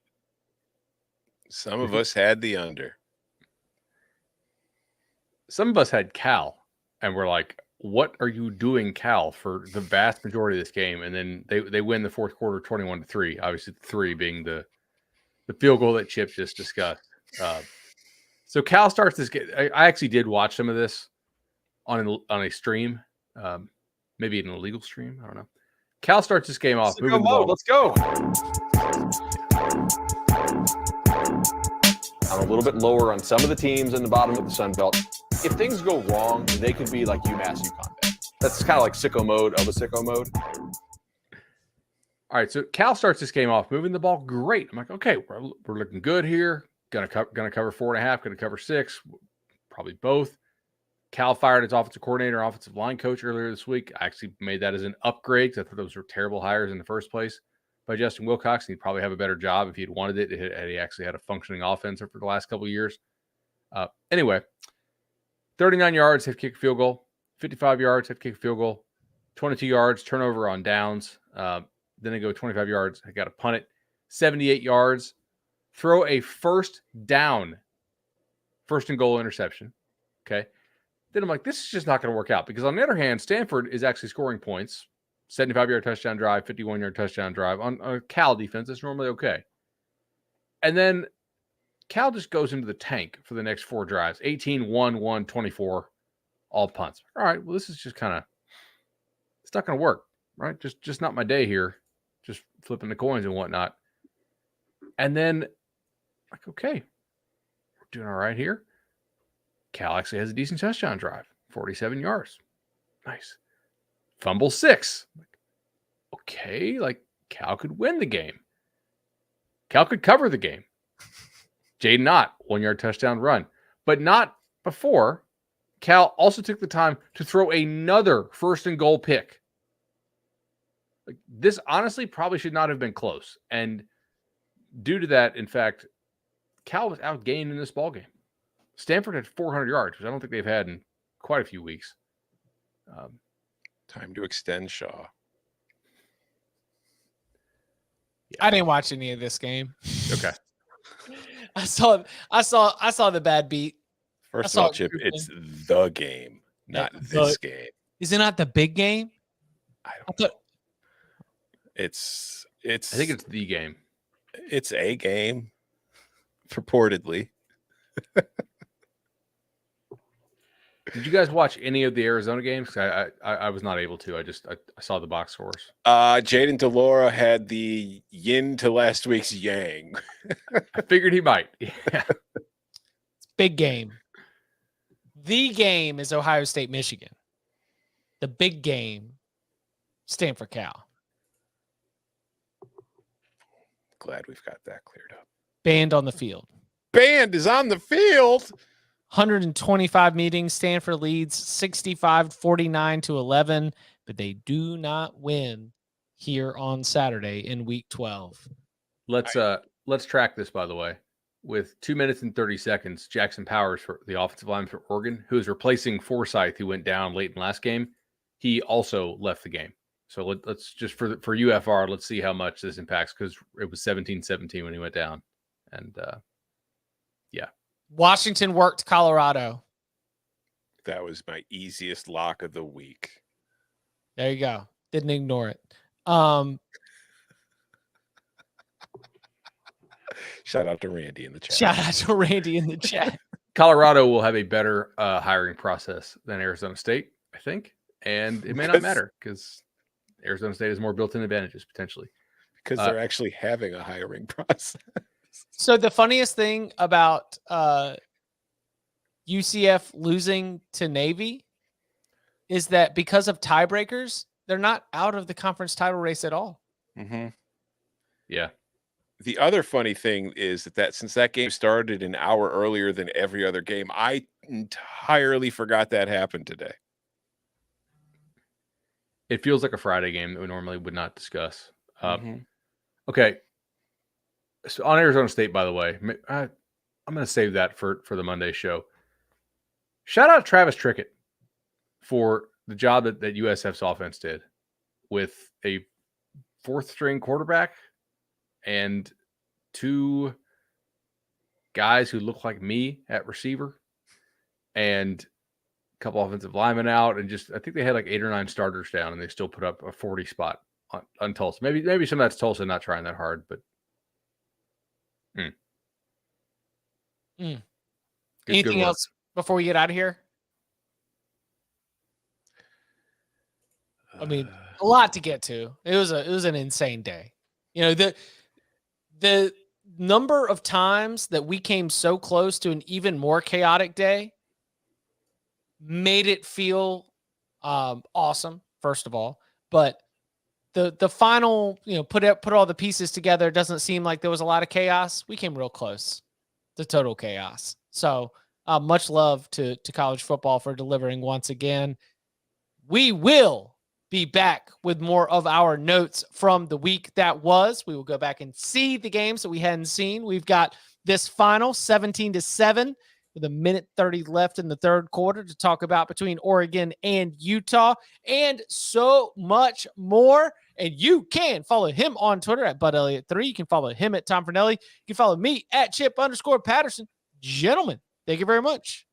Some of us had the under. Some of us had Cal, and we're like, what are you doing, Cal, for the vast majority of this game? And then they win the fourth quarter 21-3. Obviously, the 3 being the field goal that Chip just discussed. So Cal starts this game. I actually did watch some of this on a stream, maybe an illegal stream. I don't know. Cal starts this game off. Moving the ball. Let's go. I'm a little bit lower on some of the teams in the bottom of the Sun Belt. If things go wrong, they could be like UMass UConn. That's kind of like sicko mode of a sicko mode. All right, so Cal starts this game off moving the ball great. I'm like, okay, we're looking good here. Gonna cover 4.5. Gonna cover 6. Probably both. Cal fired its offensive coordinator, offensive line coach earlier this week. I actually made that as an upgrade because I thought those were terrible hires in the first place by Justin Wilcox. And he'd probably have a better job if he'd wanted it. Had he actually had a functioning offense for the last couple of years. Anyway, 39 yards, have kick a field goal. 55 yards, have kick a field goal. 22 yards, turnover on downs. Then they go 25 yards. I got to punt it. 78 yards. Throw a first down. First and goal interception. Okay. Then I'm like, this is just not going to work out, because on the other hand, Stanford is actually scoring points. 75-yard touchdown drive, 51-yard touchdown drive. On a Cal defense, that's normally okay. And then Cal just goes into the tank for the next 4 drives. 18, 1, 1, 24, all punts. All right, well, this is just kind of, it's not going to work, right? Just not my day here. Just flipping the coins and whatnot. And then, like, okay, we're doing all right here. Cal actually has a decent touchdown drive, 47 yards. Nice. Fumble 6. Okay, like, Cal could win the game. Cal could cover the game. Jaden Ott, 1-yard touchdown run. But not before Cal also took the time to throw another first and goal pick. Like, this honestly probably should not have been close. And due to that, in fact, Cal was outgained in this ballgame. Stanford had 400 yards, which I don't think they've had in quite a few weeks. Time to extend Shaw. Yeah. I didn't watch any of this game. Okay. I saw the bad beat. First of all, Chip, it's the game, not this game. Is it not the big game? I thought it's. I think it's the game. It's a game, purportedly. Did you guys watch any of the Arizona games? I was not able to. I saw the box scores. Jaden DeLaura had the yin to last week's yang. I figured he might. Yeah. It's big game. The game is Ohio State, Michigan. The big game, Stanford, Cal. Glad we've got that cleared up. Band on the field. Band is on the field. 125 meetings. Stanford leads 65-49-11, but they do not win here on Saturday in week 12. Let's track this, by the way. With 2 minutes and 30 seconds, Jackson Powers, for the offensive lineman for Oregon, who is replacing Forsythe, who went down late in last game, he also left the game. So let's just for UFR, let's see how much this impacts, because it was 17-17 when he went down. And yeah. Washington worked Colorado. That was my easiest lock of the week. There you go. Didn't ignore it. Shout out to Randy in the chat. Shout out to Randy in the chat. Colorado will have a better hiring process than Arizona State, I think. and it may not matter because Arizona State has more built-in advantages potentially. Because they're actually having a hiring process. So the funniest thing about UCF losing to Navy is that because of tiebreakers, they're not out of the conference title race at all. Mm-hmm. Yeah. The other funny thing is that since that game started an hour earlier than every other game, I entirely forgot that happened today. It feels like a Friday game that we normally would not discuss. Mhm. Okay. So on Arizona State, by the way, I'm going to save that for the Monday show. Shout out Travis Trickett for the job that USF's offense did with a fourth-string quarterback and two guys who look like me at receiver and a couple offensive linemen out, and just I think they had like 8 or 9 starters down, and they still put up a 40 spot on Tulsa. Maybe some of that's Tulsa not trying that hard, but Anything else before we get out of here? I mean, a lot to get to. It was an insane day. You know, the number of times that we came so close to an even more chaotic day made it feel awesome, first of all. But the final, put all the pieces together, doesn't seem like there was a lot of chaos. We came real close to total chaos. So much love to college football for delivering once again. We will be back with more of our notes from the week that was. We will go back and see the games that we hadn't seen. We've got this final 17-7 with a minute 30 left in the third quarter to talk about between Oregon and Utah and so much more. And you can follow him on Twitter at BudElliott3. You can follow him at Tom Fernelli. You can follow me at Chip_Patterson. Gentlemen, thank you very much.